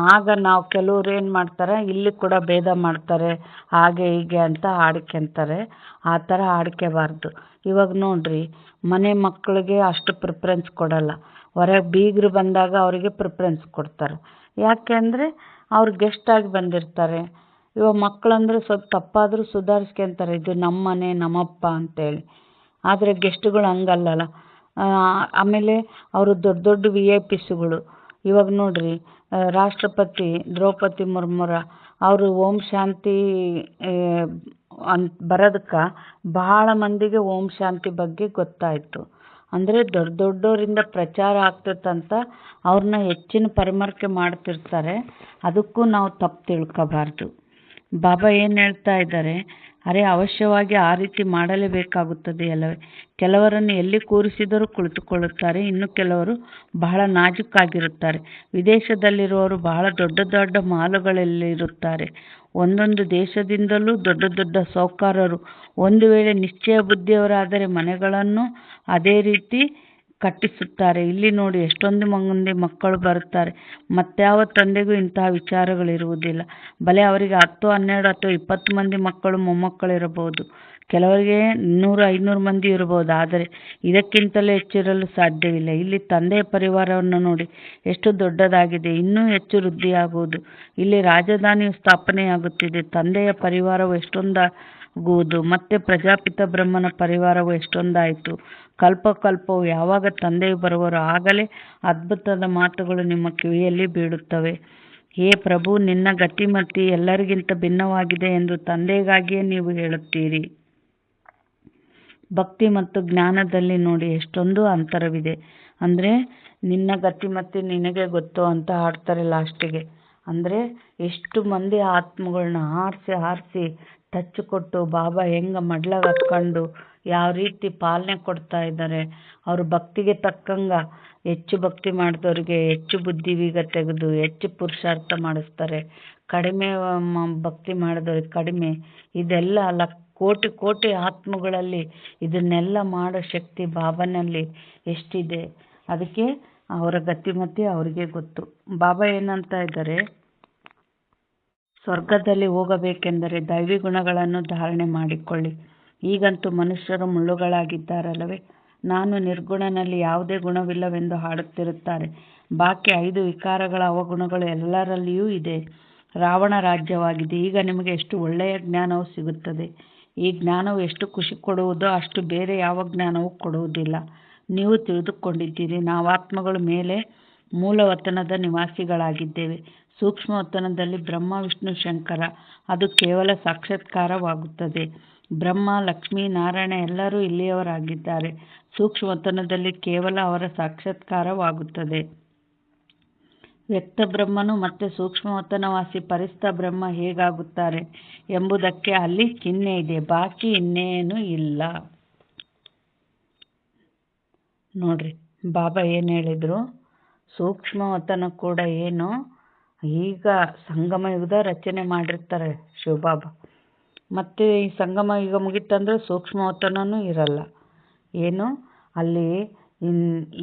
ಆಗ ನಾವು ಕೆಲವ್ರು ಏನು ಮಾಡ್ತಾರೆ, ಇಲ್ಲಿ ಕೂಡ ಭೇದ ಮಾಡ್ತಾರೆ, ಹಾಗೆ ಹೀಗೆ ಅಂತ ಆಡ್ಕೊಂತಾರೆ. ಆ ಥರ ಆಡ್ಕೋಬಾರ್ದು. ಇವಾಗ ನೋಡ್ರಿ, ಮನೆ ಮಕ್ಕಳಿಗೆ ಅಷ್ಟು ಪ್ರಿಫರೆನ್ಸ್ ಕೊಡಲ್ಲ. ಹೊರಗೆ ಬೀಗರು ಬಂದಾಗ ಅವರಿಗೆ ಪ್ರಿಫರೆನ್ಸ್ ಕೊಡ್ತಾರೆ. ಯಾಕೆ ಅಂದರೆ ಅವ್ರು ಗೆಸ್ಟಾಗಿ ಬಂದಿರ್ತಾರೆ. ಇವಾಗ ಮಕ್ಕಳಂದ್ರೆ ಸ್ವಲ್ಪ ತಪ್ಪಾದರೂ ಸುಧಾರಿಸ್ಕೊಂತಾರೆ, ಇದು ನಮ್ಮ ಮನೆ ನಮ್ಮಪ್ಪ ಅಂತೇಳಿ. ಆದರೆ ಗೆಸ್ಟ್ಗಳು ಹಂಗಲ್ಲಲ್ಲ. ಆಮೇಲೆ ಅವರು ದೊಡ್ಡ ದೊಡ್ಡ VIPsಗಳು. ಇವಾಗ ನೋಡ್ರಿ, ರಾಷ್ಟ್ರಪತಿ ದ್ರೌಪದಿ ಮುರ್ಮುರ ಅವರು ಓಂ ಶಾಂತಿ ಬರೋದಕ್ಕೆ ಬಹಳ ಮಂದಿಗೆ ಓಂ ಶಾಂತಿ ಬಗ್ಗೆ ಗೊತ್ತಾಯಿತು. ಅಂದರೆ ದೊಡ್ಡವರಿಂದ ಪ್ರಚಾರ ಆಗ್ತದಂತ ಅವ್ರನ್ನ ಹೆಚ್ಚಿನ ಪರಾಮರ್ಶೆ ಮಾಡ್ತಿರ್ತಾರೆ. ಅದಕ್ಕೂ ನಾವು ತಪ್ಪು ತಿಳ್ಕೋಬಾರ್ದು. ಬಾಬಾ ಏನು ಹೇಳ್ತಾ ಇದ್ದಾರೆ, ಅರೆ ಅವಶ್ಯವಾಗಿ ಆ ರೀತಿ ಮಾಡಲೇಬೇಕಾಗುತ್ತದೆ ಅಲ್ಲವೇ? ಕೆಲವರನ್ನು ಎಲ್ಲಿ ಕೂರಿಸಿದರೂ ಕುಳಿತುಕೊಳ್ಳುತ್ತಾರೆ, ಇನ್ನು ಕೆಲವರು ಬಹಳ ನಾಜೂಕಾಗಿರುತ್ತಾರೆ. ವಿದೇಶದಲ್ಲಿರುವವರು ಬಹಳ ದೊಡ್ಡ ದೊಡ್ಡ ಮಾಲುಗಳಲ್ಲಿರುತ್ತಾರೆ. ಒಂದೊಂದು ದೇಶದಿಂದಲೂ ದೊಡ್ಡ ದೊಡ್ಡ ಸಾಹುಕಾರರು ಒಂದು ವೇಳೆ ನಿಶ್ಚಯ ಬುದ್ಧಿಯವರಾದರೆ ಮನೆಗಳನ್ನು ಅದೇ ರೀತಿ ಕಟ್ಟಿಸುತ್ತಾರೆ. ಇಲ್ಲಿ ನೋಡಿ, ಎಷ್ಟೊಂದು ಮಂದಿ ಮಕ್ಕಳು ಬರುತ್ತಾರೆ. ಮತ್ಯಾವ ತಂದೆಗೂ ಇಂತಹ ವಿಚಾರಗಳಿರುವುದಿಲ್ಲ. ಭಲೆ ಅವರಿಗೆ 10, 12 ಅಥವಾ 20 ಮಂದಿ ಮಕ್ಕಳು ಮೊಮ್ಮಕ್ಕಳು ಇರಬಹುದು. ಕೆಲವರಿಗೆ 100-500 ಮಂದಿ ಇರಬಹುದು. ಆದರೆ ಇದಕ್ಕಿಂತಲೂ ಹೆಚ್ಚಿರಲು ಸಾಧ್ಯವಿಲ್ಲ. ಇಲ್ಲಿ ತಂದೆಯ ಪರಿವಾರವನ್ನು ನೋಡಿ ಎಷ್ಟು ದೊಡ್ಡದಾಗಿದೆ. ಇನ್ನೂ ಹೆಚ್ಚು ವೃದ್ಧಿಯಾಗುವುದು. ಇಲ್ಲಿ ರಾಜಧಾನಿಯು ಸ್ಥಾಪನೆಯಾಗುತ್ತಿದೆ. ತಂದೆಯ ಪರಿವಾರವು ಎಷ್ಟೊಂದಾಗುವುದು. ಮತ್ತೆ ಪ್ರಜಾಪಿತ ಬ್ರಹ್ಮನ ಪರಿವಾರವು ಎಷ್ಟೊಂದಾಯಿತು. ಕಲ್ಪವು ಯಾವಾಗ ತಂದೆಯು ಬರುವರೋ ಆಗಲೇ ಅದ್ಭುತದ ಮಾತುಗಳು ನಿಮ್ಮ ಕಿವಿಯಲ್ಲಿ ಬೀಳುತ್ತವೆ. ಹೇ ಪ್ರಭು, ನಿನ್ನ ಗತಿಮತಿ ಎಲ್ಲರಿಗಿಂತ ಭಿನ್ನವಾಗಿದೆ ಎಂದು ತಂದೆಗಾಗಿಯೇ ನೀವು ಹೇಳುತ್ತೀರಿ. ಭಕ್ತಿ ಮತ್ತು ಜ್ಞಾನದಲ್ಲಿ ನೋಡಿ ಎಷ್ಟೊಂದು ಅಂತರವಿದೆ. ಅಂದರೆ ನಿನ್ನ ಗತಿಮತಿ ನಿನಗೆ ಗೊತ್ತು ಅಂತ ಹಾಡ್ತಾರೆ ಲಾಸ್ಟಿಗೆ. ಅಂದರೆ ಎಷ್ಟು ಮಂದಿ ಆತ್ಮಗಳನ್ನ ಆರಿಸಿ ಟಚ್ ಕೊಟ್ಟು ಬಾಬಾ ಹೆಂಗೆ ಮಡ್ಲಾಗ ಹಾಕ್ಕೊಂಡು ಯಾವ ರೀತಿ ಪಾಲನೆ ಕೊಡ್ತಾ ಇದ್ದಾರೆ. ಅವರು ಭಕ್ತಿಗೆ ತಕ್ಕಂಗೆ ಹೆಚ್ಚು ಭಕ್ತಿ ಮಾಡಿದವ್ರಿಗೆ ಹೆಚ್ಚು ಬುದ್ಧಿವೀಗ ತೆಗೆದು ಹೆಚ್ಚು ಪುರುಷಾರ್ಥ ಮಾಡಿಸ್ತಾರೆ. ಕಡಿಮೆ ಭಕ್ತಿ ಮಾಡಿದವ್ರಿಗೆ ಕಡಿಮೆ. ಇದೆಲ್ಲ ಕೋಟಿ ಆತ್ಮಗಳಲ್ಲಿ ಇದನ್ನೆಲ್ಲ ಮಾಡೋ ಶಕ್ತಿ ಬಾಬಾನಲ್ಲಿ ಎಷ್ಟಿದೆ. ಅದಕ್ಕೆ ಅವರ ಗತಿಮತಿ ಅವರಿಗೆ ಗೊತ್ತು. ಬಾಬಾ ಏನಂತ ಇದ್ದಾರೆ, ಸ್ವರ್ಗದಲ್ಲಿ ಹೋಗಬೇಕೆಂದರೆ ದೈವಿ ಗುಣಗಳನ್ನು ಧಾರಣೆ ಮಾಡಿಕೊಳ್ಳಿ. ಈಗಂತೂ ಮನುಷ್ಯರು ಮುಳ್ಳುಗಳಾಗಿದ್ದಾರಲ್ಲವೇ? ನಾನು ನಿರ್ಗುಣನಲ್ಲಿ ಯಾವುದೇ ಗುಣವಿಲ್ಲವೆಂದು ಹಾಡುತ್ತಿರುತ್ತಾರೆ. ಬಾಕಿ 5 ವಿಕಾರಗಳ ಅವಗುಣಗಳು ಎಲ್ಲರಲ್ಲಿಯೂ ಇದೆ. ರಾವಣ ರಾಜ್ಯವಾಗಿದೆ. ಈಗ ನಿಮಗೆ ಎಷ್ಟು ಒಳ್ಳೆಯ ಜ್ಞಾನವು ಸಿಗುತ್ತದೆ. ಈ ಜ್ಞಾನವು ಎಷ್ಟು ಖುಷಿ ಕೊಡುವುದೋ ಅಷ್ಟು ಬೇರೆ ಯಾವ ಜ್ಞಾನವೂ ಕೊಡುವುದಿಲ್ಲ. ನೀವು ತಿಳಿದುಕೊಂಡಿದ್ದೀರಿ, ನಾವು ಆತ್ಮಗಳು ಮೇಲೆ ಮೂಲವತನದ ನಿವಾಸಿಗಳಾಗಿದ್ದೇವೆ. ಸೂಕ್ಷ್ಮ ವತನದಲ್ಲಿ ಬ್ರಹ್ಮ, ವಿಷ್ಣು, ಶಂಕರ, ಅದು ಕೇವಲ ಸಾಕ್ಷಾತ್ಕಾರವಾಗುತ್ತದೆ. ಬ್ರಹ್ಮ, ಲಕ್ಷ್ಮೀ, ನಾರಾಯಣ ಎಲ್ಲರೂ ಇಲ್ಲಿಯವರಾಗಿದ್ದಾರೆ. ಸೂಕ್ಷ್ಮ ವತನದಲ್ಲಿ ಕೇವಲ ಅವರ ಸಾಕ್ಷಾತ್ಕಾರವಾಗುತ್ತದೆ. ವ್ಯಕ್ತ ಬ್ರಹ್ಮನು ಮತ್ತೆ ಸೂಕ್ಷ್ಮವತನವಾಸಿ ಪರಿಸ್ಥ ಬ್ರಹ್ಮ ಹೇಗಾಗುತ್ತಾರೆ ಎಂಬುದಕ್ಕೆ ಅಲ್ಲಿ ಚಿಹ್ನೆ ಇದೆ. ಬಾಕಿ ಇನ್ನೇನು ಇಲ್ಲ. ನೋಡ್ರಿ, ಬಾಬಾ ಏನು ಹೇಳಿದ್ರು, ಸೂಕ್ಷ್ಮವತನ ಕೂಡ ಏನು ಈಗ ಸಂಗಮ ಯುಗದ ರಚನೆ ಮಾಡಿರ್ತಾರೆ ಶಿವಬಾಬಾ. ಮತ್ತು ಈ ಸಂಗಮ ಈಗ ಮುಗಿತಂದ್ರೆ ಸೂಕ್ಷ್ಮವತನೂ ಇರಲ್ಲ. ಏನು ಅಲ್ಲಿ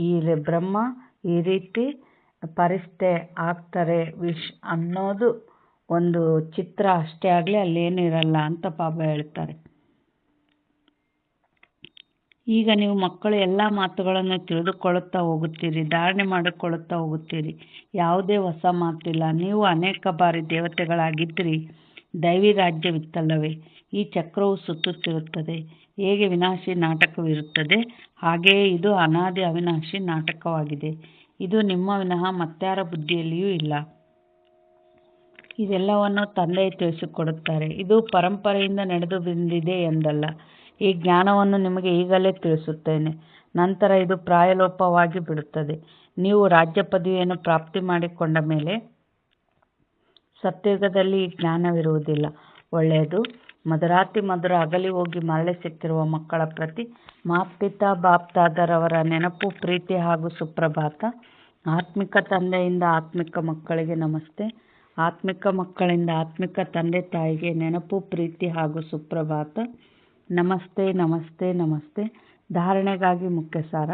ಈ ಬ್ರಹ್ಮ ಈ ರೀತಿ ಪರಿಸ್ಥೆ ಆಗ್ತಾರೆ ಅನ್ನೋದು ಒಂದು ಚಿತ್ರ ಅಷ್ಟೇ ಆಗಲಿ, ಅಲ್ಲೇನು ಇರಲ್ಲ ಅಂತ ಬಾಬಾ ಹೇಳ್ತಾರೆ. ಈಗ ನೀವು ಮಕ್ಕಳು ಎಲ್ಲ ಮಾತುಗಳನ್ನು ತಿಳಿದುಕೊಳ್ಳುತ್ತಾ ಹೋಗುತ್ತೀರಿ, ಧಾರಣೆ ಮಾಡಿಕೊಳ್ಳುತ್ತಾ ಹೋಗುತ್ತೀರಿ. ಯಾವುದೇ ಹೊಸ ಮಾತಿಲ್ಲ. ನೀವು ಅನೇಕ ಬಾರಿ ದೇವತೆಗಳಾಗಿದ್ದಿರಿ. ದೈವಿ ರಾಜ್ಯವಿತ್ತಲ್ಲವೇ? ಈ ಚಕ್ರವು ಸುತ್ತುತ್ತಿರುತ್ತದೆ. ಹೇಗೆ ವಿನಾಶಿ ನಾಟಕವಿರುತ್ತದೆ, ಹಾಗೆಯೇ ಇದು ಅನಾದಿ ಅವಿನಾಶಿ ನಾಟಕವಾಗಿದೆ. ಇದು ನಿಮ್ಮ ವಿನಃ ಮತ್ಯಾರ ಬುದ್ಧಿಯಲ್ಲಿಯೂ ಇಲ್ಲ. ಇದೆಲ್ಲವನ್ನು ತಂದೆ ತಿಳಿಸಿಕೊಡುತ್ತಾರೆ. ಇದು ಪರಂಪರೆಯಿಂದ ನಡೆದು ಬಂದಿದೆ ಎಂದಲ್ಲ. ಈ ಜ್ಞಾನವನ್ನು ನಿಮಗೆ ಈಗಲೇ ತಿಳಿಸುತ್ತೇನೆ. ನಂತರ ಇದು ಪ್ರಾಯಲೋಪವಾಗಿ ಬಿಡುತ್ತದೆ. ನೀವು ರಾಜ್ಯ ಪದವಿಯನ್ನು ಪ್ರಾಪ್ತಿ ಮಾಡಿಕೊಂಡ ಮೇಲೆ ಸತ್ಯಯುಗದಲ್ಲಿ ಈ ಜ್ಞಾನವಿರುವುದಿಲ್ಲ. ಒಳ್ಳೆಯದು. ಮಧುರಾತಿ ಮಧುರ ಅಗಲಿ ಹೋಗಿ ಮರಳಿ ಸಿಕ್ಕಿರುವ ಮಕ್ಕಳ ಪ್ರತಿ ಮಾತ್ಪಿತಾ ಬಾಪ್ದಾದರವರ ನೆನಪು, ಪ್ರೀತಿ ಹಾಗೂ ಸುಪ್ರಭಾತ. ಆತ್ಮಿಕ ತಂದೆಯಿಂದ ಆತ್ಮಿಕ ಮಕ್ಕಳಿಗೆ ನಮಸ್ತೆ. ಆತ್ಮಿಕ ಮಕ್ಕಳಿಂದ ಆತ್ಮಿಕ ತಂದೆ ತಾಯಿಗೆ ನೆನಪು, ಪ್ರೀತಿ ಹಾಗೂ ಸುಪ್ರಭಾತ. ನಮಸ್ತೆ ನಮಸ್ತೆ ನಮಸ್ತೆ. ಧಾರಣೆಗಾಗಿ ಮುಖ್ಯ ಸಾರ.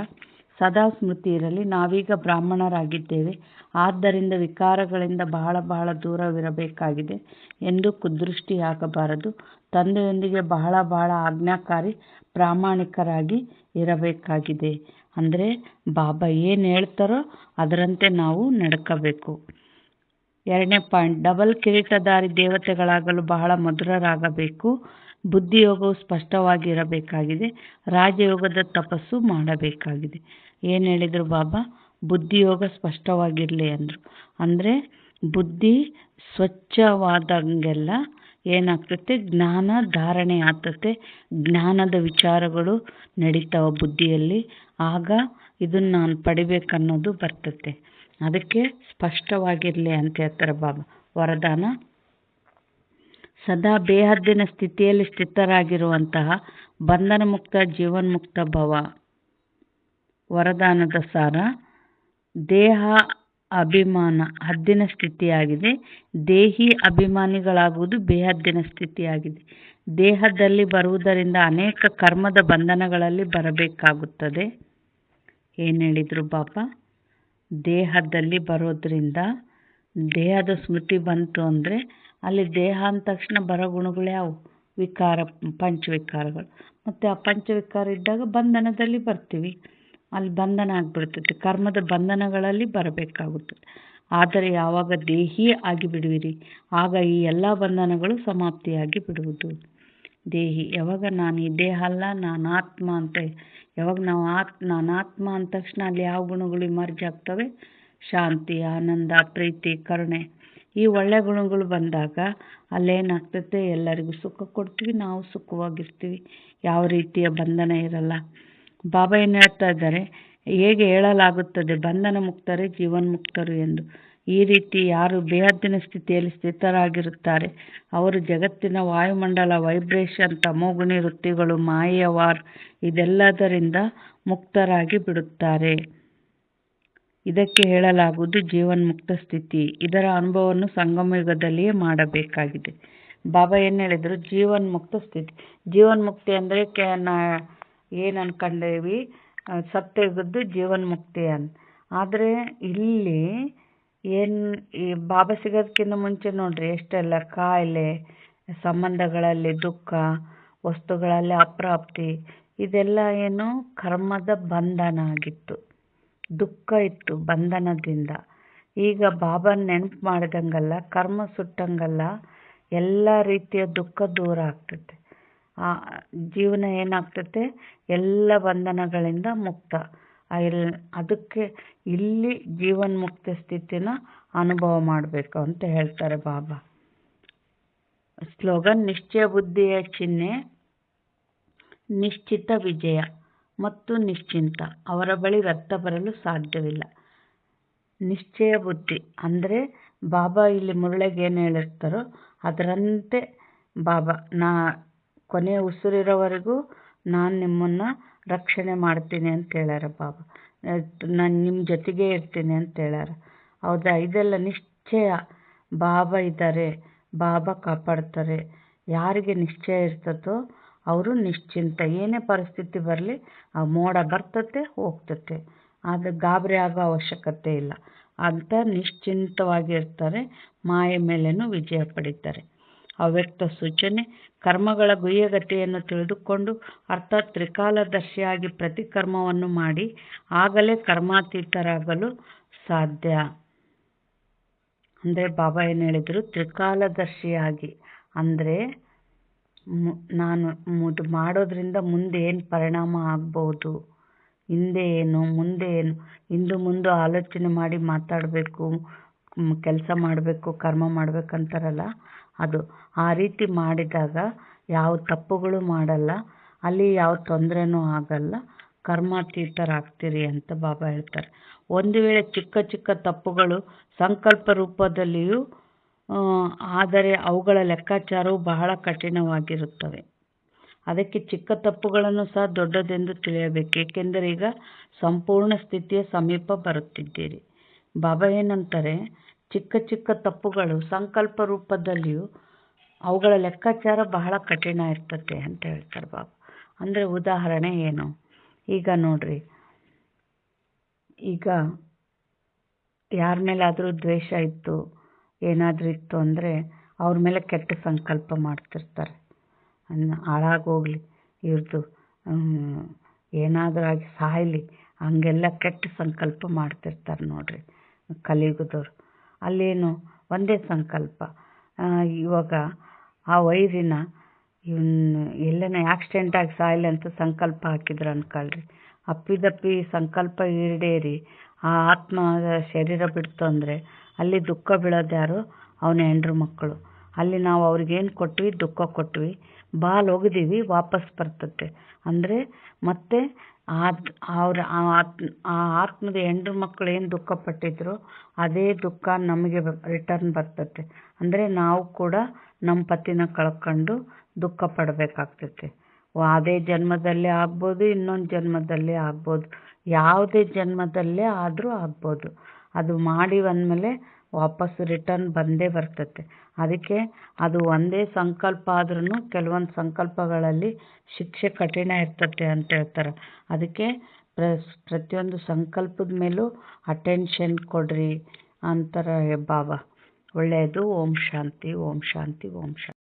ಸದಾ ಸ್ಮೃತಿ ಇರಲಿ, ನಾವೀಗ ಬ್ರಾಹ್ಮಣರಾಗಿದ್ದೇವೆ. ಆದ್ದರಿಂದ ವಿಕಾರಗಳಿಂದ ಬಹಳ ಬಹಳ ದೂರವಿರಬೇಕಾಗಿದೆ ಎಂದು ಕುದೃಷ್ಟಿಯಾಗಬಾರದು. ತಂದೆಯೊಂದಿಗೆ ಬಹಳ ಬಹಳ ಆಜ್ಞಾಕಾರಿ ಪ್ರಾಮಾಣಿಕರಾಗಿ ಇರಬೇಕಾಗಿದೆ. ಅಂದರೆ ಬಾಬಾ ಏನು ಹೇಳ್ತಾರೋ ಅದರಂತೆ ನಾವು ನಡ್ಕೋಬೇಕು. 2ನೇ ಪಾಯಿಂಟ್, ಡಬಲ್ ಕಿರೀಟಧಾರಿ ದೇವತೆಗಳಾಗಲು ಬಹಳ ಮಧುರರಾಗಬೇಕು. ಬುದ್ಧಿಯೋಗವು ಸ್ಪಷ್ಟವಾಗಿ ಇರಬೇಕಾಗಿದೆ. ರಾಜಯೋಗದ ತಪಸ್ಸು ಮಾಡಬೇಕಾಗಿದೆ. ಏನು ಹೇಳಿದರು ಬಾಬಾ? ಬುದ್ಧಿಯೋಗ ಸ್ಪಷ್ಟವಾಗಿರಲಿ ಅಂದರು. ಅಂದರೆ ಬುದ್ಧಿ ಸ್ವಚ್ಛವಾದಂಗೆಲ್ಲ ಏನಾಗ್ತತೆ, ಜ್ಞಾನ ಧಾರಣೆ ಆಗ್ತತೆ, ಜ್ಞಾನದ ವಿಚಾರಗಳು ನಡೀತಾವ ಬುದ್ಧಿಯಲ್ಲಿ. ಆಗ ಇದನ್ನು ನಾನು ಪಡಿಬೇಕನ್ನೋದು ಬರ್ತತೆ. ಅದಕ್ಕೆ ಸ್ಪಷ್ಟವಾಗಿರಲಿ ಅಂತ ಹೇಳ್ತಾರೆ ಬಾಬಾ. ವರದಾನ: ಸದಾ ಬೇಹದ್ದಿನ ಸ್ಥಿತಿಯಲ್ಲಿ ಸ್ಥಿತರಾಗಿರುವಂತಹ ಬಂಧನ ಮುಕ್ತ ಜೀವನ್ಮುಕ್ತ ಭವ. ವರದಾನದ ಸಾರ: ದೇಹ ಅಭಿಮಾನ ಹದ್ದಿನ ಸ್ಥಿತಿಯಾಗಿದೆ. ದೇಹಿ ಅಭಿಮಾನಿಗಳಾಗುವುದು ಬೇಹದ್ದಿನ ಸ್ಥಿತಿಯಾಗಿದೆ. ದೇಹದಲ್ಲಿ ಬರುವುದರಿಂದ ಅನೇಕ ಕರ್ಮದ ಬಂಧನಗಳಲ್ಲಿ ಬರಬೇಕಾಗುತ್ತದೆ. ಏನು ಹೇಳಿದರು ಬಾಬಾ? ದೇಹದಲ್ಲಿ ಬರೋದ್ರಿಂದ ದೇಹದ ಸ್ಮೃತಿ ಬಂತು ಅಂದರೆ ಅಲ್ಲಿ ದೇಹ ಅಂದ ತಕ್ಷಣ ಬರೋ ಗುಣಗಳು ಯಾವುವು? ವಿಕಾರ, ಪಂಚವಿಕಾರಗಳು. ಮತ್ತು ಆ ಪಂಚವಿಕಾರ ಇದ್ದಾಗ ಬಂಧನದಲ್ಲಿ ಬರ್ತೀವಿ, ಅಲ್ಲಿ ಬಂಧನ ಆಗಿಬಿಡ್ತೈತೆ, ಕರ್ಮದ ಬಂಧನಗಳಲ್ಲಿ ಬರಬೇಕಾಗುತ್ತದೆ. ಆದರೆ ಯಾವಾಗ ದೇಹಿ ಆಗಿಬಿಡುವಿರಿ ಆಗ ಈ ಎಲ್ಲ ಬಂಧನಗಳು ಸಮಾಪ್ತಿಯಾಗಿ ಬಿಡುವುದು. ದೇಹಿ ಯಾವಾಗ ನಾನು ಈ ದೇಹ ಅಲ್ಲ, ನಾನು ಆತ್ಮ ಅಂತ ಯಾವಾಗ ನಾವು ನಾನು ಆತ್ಮ ಅಂದ ತಕ್ಷಣ ಅಲ್ಲಿ ಯಾವ ಗುಣಗಳು ಇಮರ್ಜ್ ಆಗ್ತವೆ? ಶಾಂತಿ, ಆನಂದ, ಪ್ರೀತಿ, ಕರುಣೆ, ಈ ಒಳ್ಳೆ ಗುಣಗಳು ಬಂದಾಗ ಅಲ್ಲೇನಾಗ್ತೈತೆ, ಎಲ್ಲರಿಗೂ ಸುಖ ಕೊಡ್ತೀವಿ, ನಾವು ಸುಖವಾಗಿರ್ತೀವಿ, ಯಾವ ರೀತಿಯ ಬಂಧನ ಇರಲ್ಲ. ಬಾಬಾ ಏನು ಹೇಳ್ತಾ ಇದ್ದಾರೆ? ಹೇಗೆ ಹೇಳಲಾಗುತ್ತದೆ ಬಂಧನ ಮುಕ್ತರೇ ಜೀವನ್ಮುಕ್ತರು ಎಂದು. ಈ ರೀತಿ ಯಾರು ಬೇಹದ್ದಿನ ಸ್ಥಿತಿಯಲ್ಲಿ ಸ್ಥಿತರಾಗಿರುತ್ತಾರೆ ಅವರು ಜಗತ್ತಿನ ವಾಯುಮಂಡಲ, ವೈಬ್ರೇಷನ್, ತಮೋಗುಣಿ ವೃತ್ತಿಗಳು, ಮಾಯೆಯ ವಾರ್ ಇದೆಲ್ಲದರಿಂದ ಮುಕ್ತರಾಗಿ ಬಿಡುತ್ತಾರೆ. ಇದಕ್ಕೆ ಹೇಳಲಾಗುವುದು ಜೀವನ್ಮುಕ್ತ ಸ್ಥಿತಿ. ಇದರ ಅನುಭವವನ್ನು ಸಂಗಮ ಯುಗದಲ್ಲಿಯೇ ಮಾಡಬೇಕಾಗಿದೆ. ಬಾಬಾ ಏನು ಹೇಳಿದರು? ಜೀವನ್ಮುಕ್ತ ಸ್ಥಿತಿ. ಜೀವನ್ಮುಕ್ತಿ ಅಂದರೆ ಏನು ಅನ್ಕೊಂಡೇವಿ? ಸತ್ಯಯುಗದ್ದು ಜೀವನ್ಮುಕ್ತಿ ಅಂತ. ಆದರೆ ಇಲ್ಲಿ ಏನು, ಈ ಬಾಬಾ ಸಿಗೋದಕ್ಕಿಂತ ಮುಂಚೆ ನೋಡ್ರಿ ಎಷ್ಟೆಲ್ಲ ಕಾಯಿಲೆ, ಸಂಬಂಧಗಳಲ್ಲಿ ದುಃಖ, ವಸ್ತುಗಳಲ್ಲಿ ಅಪ್ರಾಪ್ತಿ, ಇದೆಲ್ಲ ಏನು ಕರ್ಮದ ಬಂಧನ ಆಗಿತ್ತು, ದುಃಖ ಇತ್ತು ಬಂಧನದಿಂದ. ಈಗ ಬಾಬಾ ನೆನಪು ಮಾಡಿದಂಗಲ್ಲ, ಕರ್ಮ ಸುಟ್ಟಂಗಲ್ಲ, ಎಲ್ಲ ರೀತಿಯ ದುಃಖ ದೂರ ಆಗ್ತೈತೆ. ಜೀವನ ಏನಾಗ್ತೈತೆ, ಎಲ್ಲ ಬಂಧನಗಳಿಂದ ಮುಕ್ತ. ಅದಕ್ಕೆ ಇಲ್ಲಿ ಜೀವನ್ಮುಕ್ತ ಸ್ಥಿತಿನ ಅನುಭವ ಮಾಡಬೇಕು ಅಂತ ಹೇಳ್ತಾರೆ ಬಾಬಾ. ಸ್ಲೋಗನ್: ನಿಶ್ಚಯ ಬುದ್ಧಿಯ ಚಿಹ್ನೆ ನಿಶ್ಚಿತ ವಿಜಯ ಮತ್ತು ನಿಶ್ಚಿಂತ. ಅವರ ಬಳಿ ವ್ಯರ್ಥ ಬರಲು ಸಾಧ್ಯವಿಲ್ಲ. ನಿಶ್ಚಯ ಬುದ್ಧಿ ಅಂದರೆ ಬಾಬಾ ಇಲ್ಲಿ ಮುರಳಿಗೆ ಏನು ಹೇಳಿರ್ತಾರೋ ಅದರಂತೆ ಬಾಬಾ ಕೊನೆಯ ಉಸಿರಿರೋವರೆಗೂ ನಾನು ನಿಮ್ಮನ್ನು ರಕ್ಷಣೆ ಮಾಡ್ತೀನಿ ಅಂತ ಹೇಳ್ಯಾರ ಬಾಬಾ. ನಾನು ನಿಮ್ಮ ಜೊತೆಗೇ ಇರ್ತೀನಿ ಅಂತ ಹೇಳ್ಯಾರ. ಹೌದಾ? ಇದೆಲ್ಲ ನಿಶ್ಚಯ. ಬಾಬಾ ಇದ್ದಾರೆ, ಬಾಬಾ ಕಾಪಾಡ್ತಾರೆ. ಯಾರಿಗೆ ನಿಶ್ಚಯ ಇರ್ತದೋ ಅವರು ನಿಶ್ಚಿಂತ. ಏನೇ ಪರಿಸ್ಥಿತಿ ಬರಲಿ ಆ ಮೋಡ ಬರ್ತತೆ ಹೋಗ್ತತೆ, ಆದರೆ ಗಾಬರಿ ಆಗೋ ಅವಶ್ಯಕತೆ ಇಲ್ಲ ಅಂತ ನಿಶ್ಚಿಂತವಾಗಿರ್ತಾರೆ. ಮಾಯೆ ಮೇಲೇನೂ ವಿಜಯ ಪಡೀತಾರೆ. ಅವ್ಯಕ್ತ ಸೂಚನೆ: ಕರ್ಮಗಳ ಗುಹ್ಯಗತಿಯನ್ನು ತಿಳಿದುಕೊಂಡು ಅರ್ಥಾತ್ ತ್ರಿಕಾಲದರ್ಶಿಯಾಗಿ ಪ್ರತಿ ಕರ್ಮವನ್ನು ಮಾಡಿ ಆಗಲೇ ಕರ್ಮಾತೀತರಾಗಲು ಸಾಧ್ಯ. ಅಂದರೆ ಬಾಬಾ ಏನು ಹೇಳಿದರು, ತ್ರಿಕಾಲದರ್ಶಿಯಾಗಿ ಅಂದರೆ ನಾನು ಇದು ಮಾಡೋದ್ರಿಂದ ಮುಂದೆ ಏನು ಪರಿಣಾಮ ಆಗ್ಬೋದು, ಹಿಂದೆ ಏನು ಮುಂದೆ ಏನು, ಹಿಂದೆ ಮುಂದೆ ಆಲೋಚನೆ ಮಾಡಿ ಮಾತಾಡಬೇಕು, ಕೆಲಸ ಮಾಡಬೇಕು, ಕರ್ಮ ಮಾಡಬೇಕಂತಾರಲ್ಲ ಅದು. ಆ ರೀತಿ ಮಾಡಿದಾಗ ಯಾವ ತಪ್ಪುಗಳು ಮಾಡಲ್ಲ, ಅಲ್ಲಿ ಯಾವ ತೊಂದರೆನೂ ಆಗಲ್ಲ, ಕರ್ಮಾತೀತರಾಗ್ತೀರಿ ಅಂತ ಬಾಬಾ ಹೇಳ್ತಾರೆ. ಒಂದು ವೇಳೆ ಚಿಕ್ಕ ಚಿಕ್ಕ ತಪ್ಪುಗಳು ಸಂಕಲ್ಪ ರೂಪದಲ್ಲಿಯೂ ಆದರೆ ಅವುಗಳ ಲೆಕ್ಕಾಚಾರವು ಬಹಳ ಕಠಿಣವಾಗಿರುತ್ತವೆ. ಅದಕ್ಕೆ ಚಿಕ್ಕ ತಪ್ಪುಗಳನ್ನು ಸಹ ದೊಡ್ಡದೆಂದು ತಿಳಿಯಬೇಕು, ಏಕೆಂದರೆ ಈಗ ಸಂಪೂರ್ಣ ಸ್ಥಿತಿಯ ಸಮೀಪ ಬರುತ್ತಿದ್ದೀರಿ. ಬಾಬಾ ಏನಂತಾರೆ, ಚಿಕ್ಕ ಚಿಕ್ಕ ತಪ್ಪುಗಳು ಸಂಕಲ್ಪ ರೂಪದಲ್ಲಿಯೂ ಅವುಗಳ ಲೆಕ್ಕಾಚಾರ ಬಹಳ ಕಠಿಣ ಇರ್ತದೆ ಅಂತ ಹೇಳ್ತಾರೆ ಬಾಬಾ. ಅಂದರೆ ಉದಾಹರಣೆ ಏನು, ಈಗ ನೋಡ್ರಿ, ಈಗ ಯಾರ ಮೇಲಾದರೂ ದ್ವೇಷ ಇತ್ತು, ಏನಾದರೂ ಇತ್ತು ಅಂದರೆ ಅವ್ರ ಮೇಲೆ ಕೆಟ್ಟ ಸಂಕಲ್ಪ ಮಾಡ್ತಿರ್ತಾರೆ. ಹಾಳಾಗೋಗ್ಲಿ, ಇವ್ರದ್ದು ಏನಾದರೂ ಆಗಿ ಸಾಯಲಿ, ಹಂಗೆಲ್ಲ ಕೆಟ್ಟ ಸಂಕಲ್ಪ ಮಾಡ್ತಿರ್ತಾರೆ ನೋಡ್ರಿ ಕಲಿಯುಗದವ್ರು. ಅಲ್ಲೇನು ಒಂದೇ ಸಂಕಲ್ಪ. ಇವಾಗ ಆ ವೈರಿನ ಎಲ್ಲನ ಆಕ್ಸಿಡೆಂಟ್ ಆಗಿ ಸಾಯಲಿ ಅಂತ ಸಂಕಲ್ಪ ಹಾಕಿದ್ರು ಅನ್ಕೊಳ್ರಿ, ಅಪ್ಪಿದಪ್ಪಿ ಸಂಕಲ್ಪ ಈಡೇರಿ ಆ ಆತ್ಮ ಶರೀರ ಬಿಡ್ತು ಅಂದರೆ ಅಲ್ಲಿ ದುಃಖ ಬೀಳೋದು ಯಾರು, ಅವನ ಹೆಂಡ್ರು ಮಕ್ಕಳು. ಅಲ್ಲಿ ನಾವು ಅವ್ರಿಗೇನು ಕೊಟ್ವಿ, ದುಃಖ ಕೊಟ್ವಿ, ಬಾಲ್ ಒಗೆದೀವಿ, ವಾಪಸ್ ಬರ್ತತೆ. ಅಂದರೆ ಮತ್ತೆ ಆ ಆತ್ಮದ ಹೆಂಡ್ರು ಮಕ್ಕಳು ಏನು ದುಃಖ ಪಟ್ಟಿದ್ರು ಅದೇ ದುಃಖ ನಮಗೆ ರಿಟರ್ನ್ ಬರ್ತತೆ. ಅಂದರೆ ನಾವು ಕೂಡ ನಮ್ಮ ಪತಿನ ಕಳ್ಕೊಂಡು ದುಃಖ ಪಡಬೇಕಾಗ್ತೈತೆ. ಅದೇ ಜನ್ಮದಲ್ಲೇ ಆಗ್ಬೋದು, ಇನ್ನೊಂದು ಜನ್ಮದಲ್ಲೇ ಆಗ್ಬೋದು, ಯಾವುದೇ ಜನ್ಮದಲ್ಲೇ ಆದರೂ ಆಗ್ಬೋದು. ಅದು ಮಾಡಿ ಅಂದಮೇಲೆ ವಾಪಸ್ ರಿಟರ್ನ್ ಬಂದೇ ಬರ್ತತೆ. ಅದಕ್ಕೆ ಅದು ಒಂದೇ ಸಂಕಲ್ಪ ಆದ್ರೂ ಕೆಲವೊಂದು ಸಂಕಲ್ಪಗಳಲ್ಲಿ ಶಿಕ್ಷೆ ಕಠಿಣ ಇರ್ತತೆ ಅಂತ ಹೇಳ್ತಾರೆ. ಅದಕ್ಕೆ ಪ್ರತಿಯೊಂದು ಸಂಕಲ್ಪದ ಮೇಲೂ ಅಟೆನ್ಷನ್ ಕೊಡ್ರಿ ಅಂತಾರೆ ಬಾಬಾ. ಒಳ್ಳೆಯದು. ಓಂ ಶಾಂತಿ, ಓಂ ಶಾಂತಿ, ಓಂ ಶಾಂತಿ.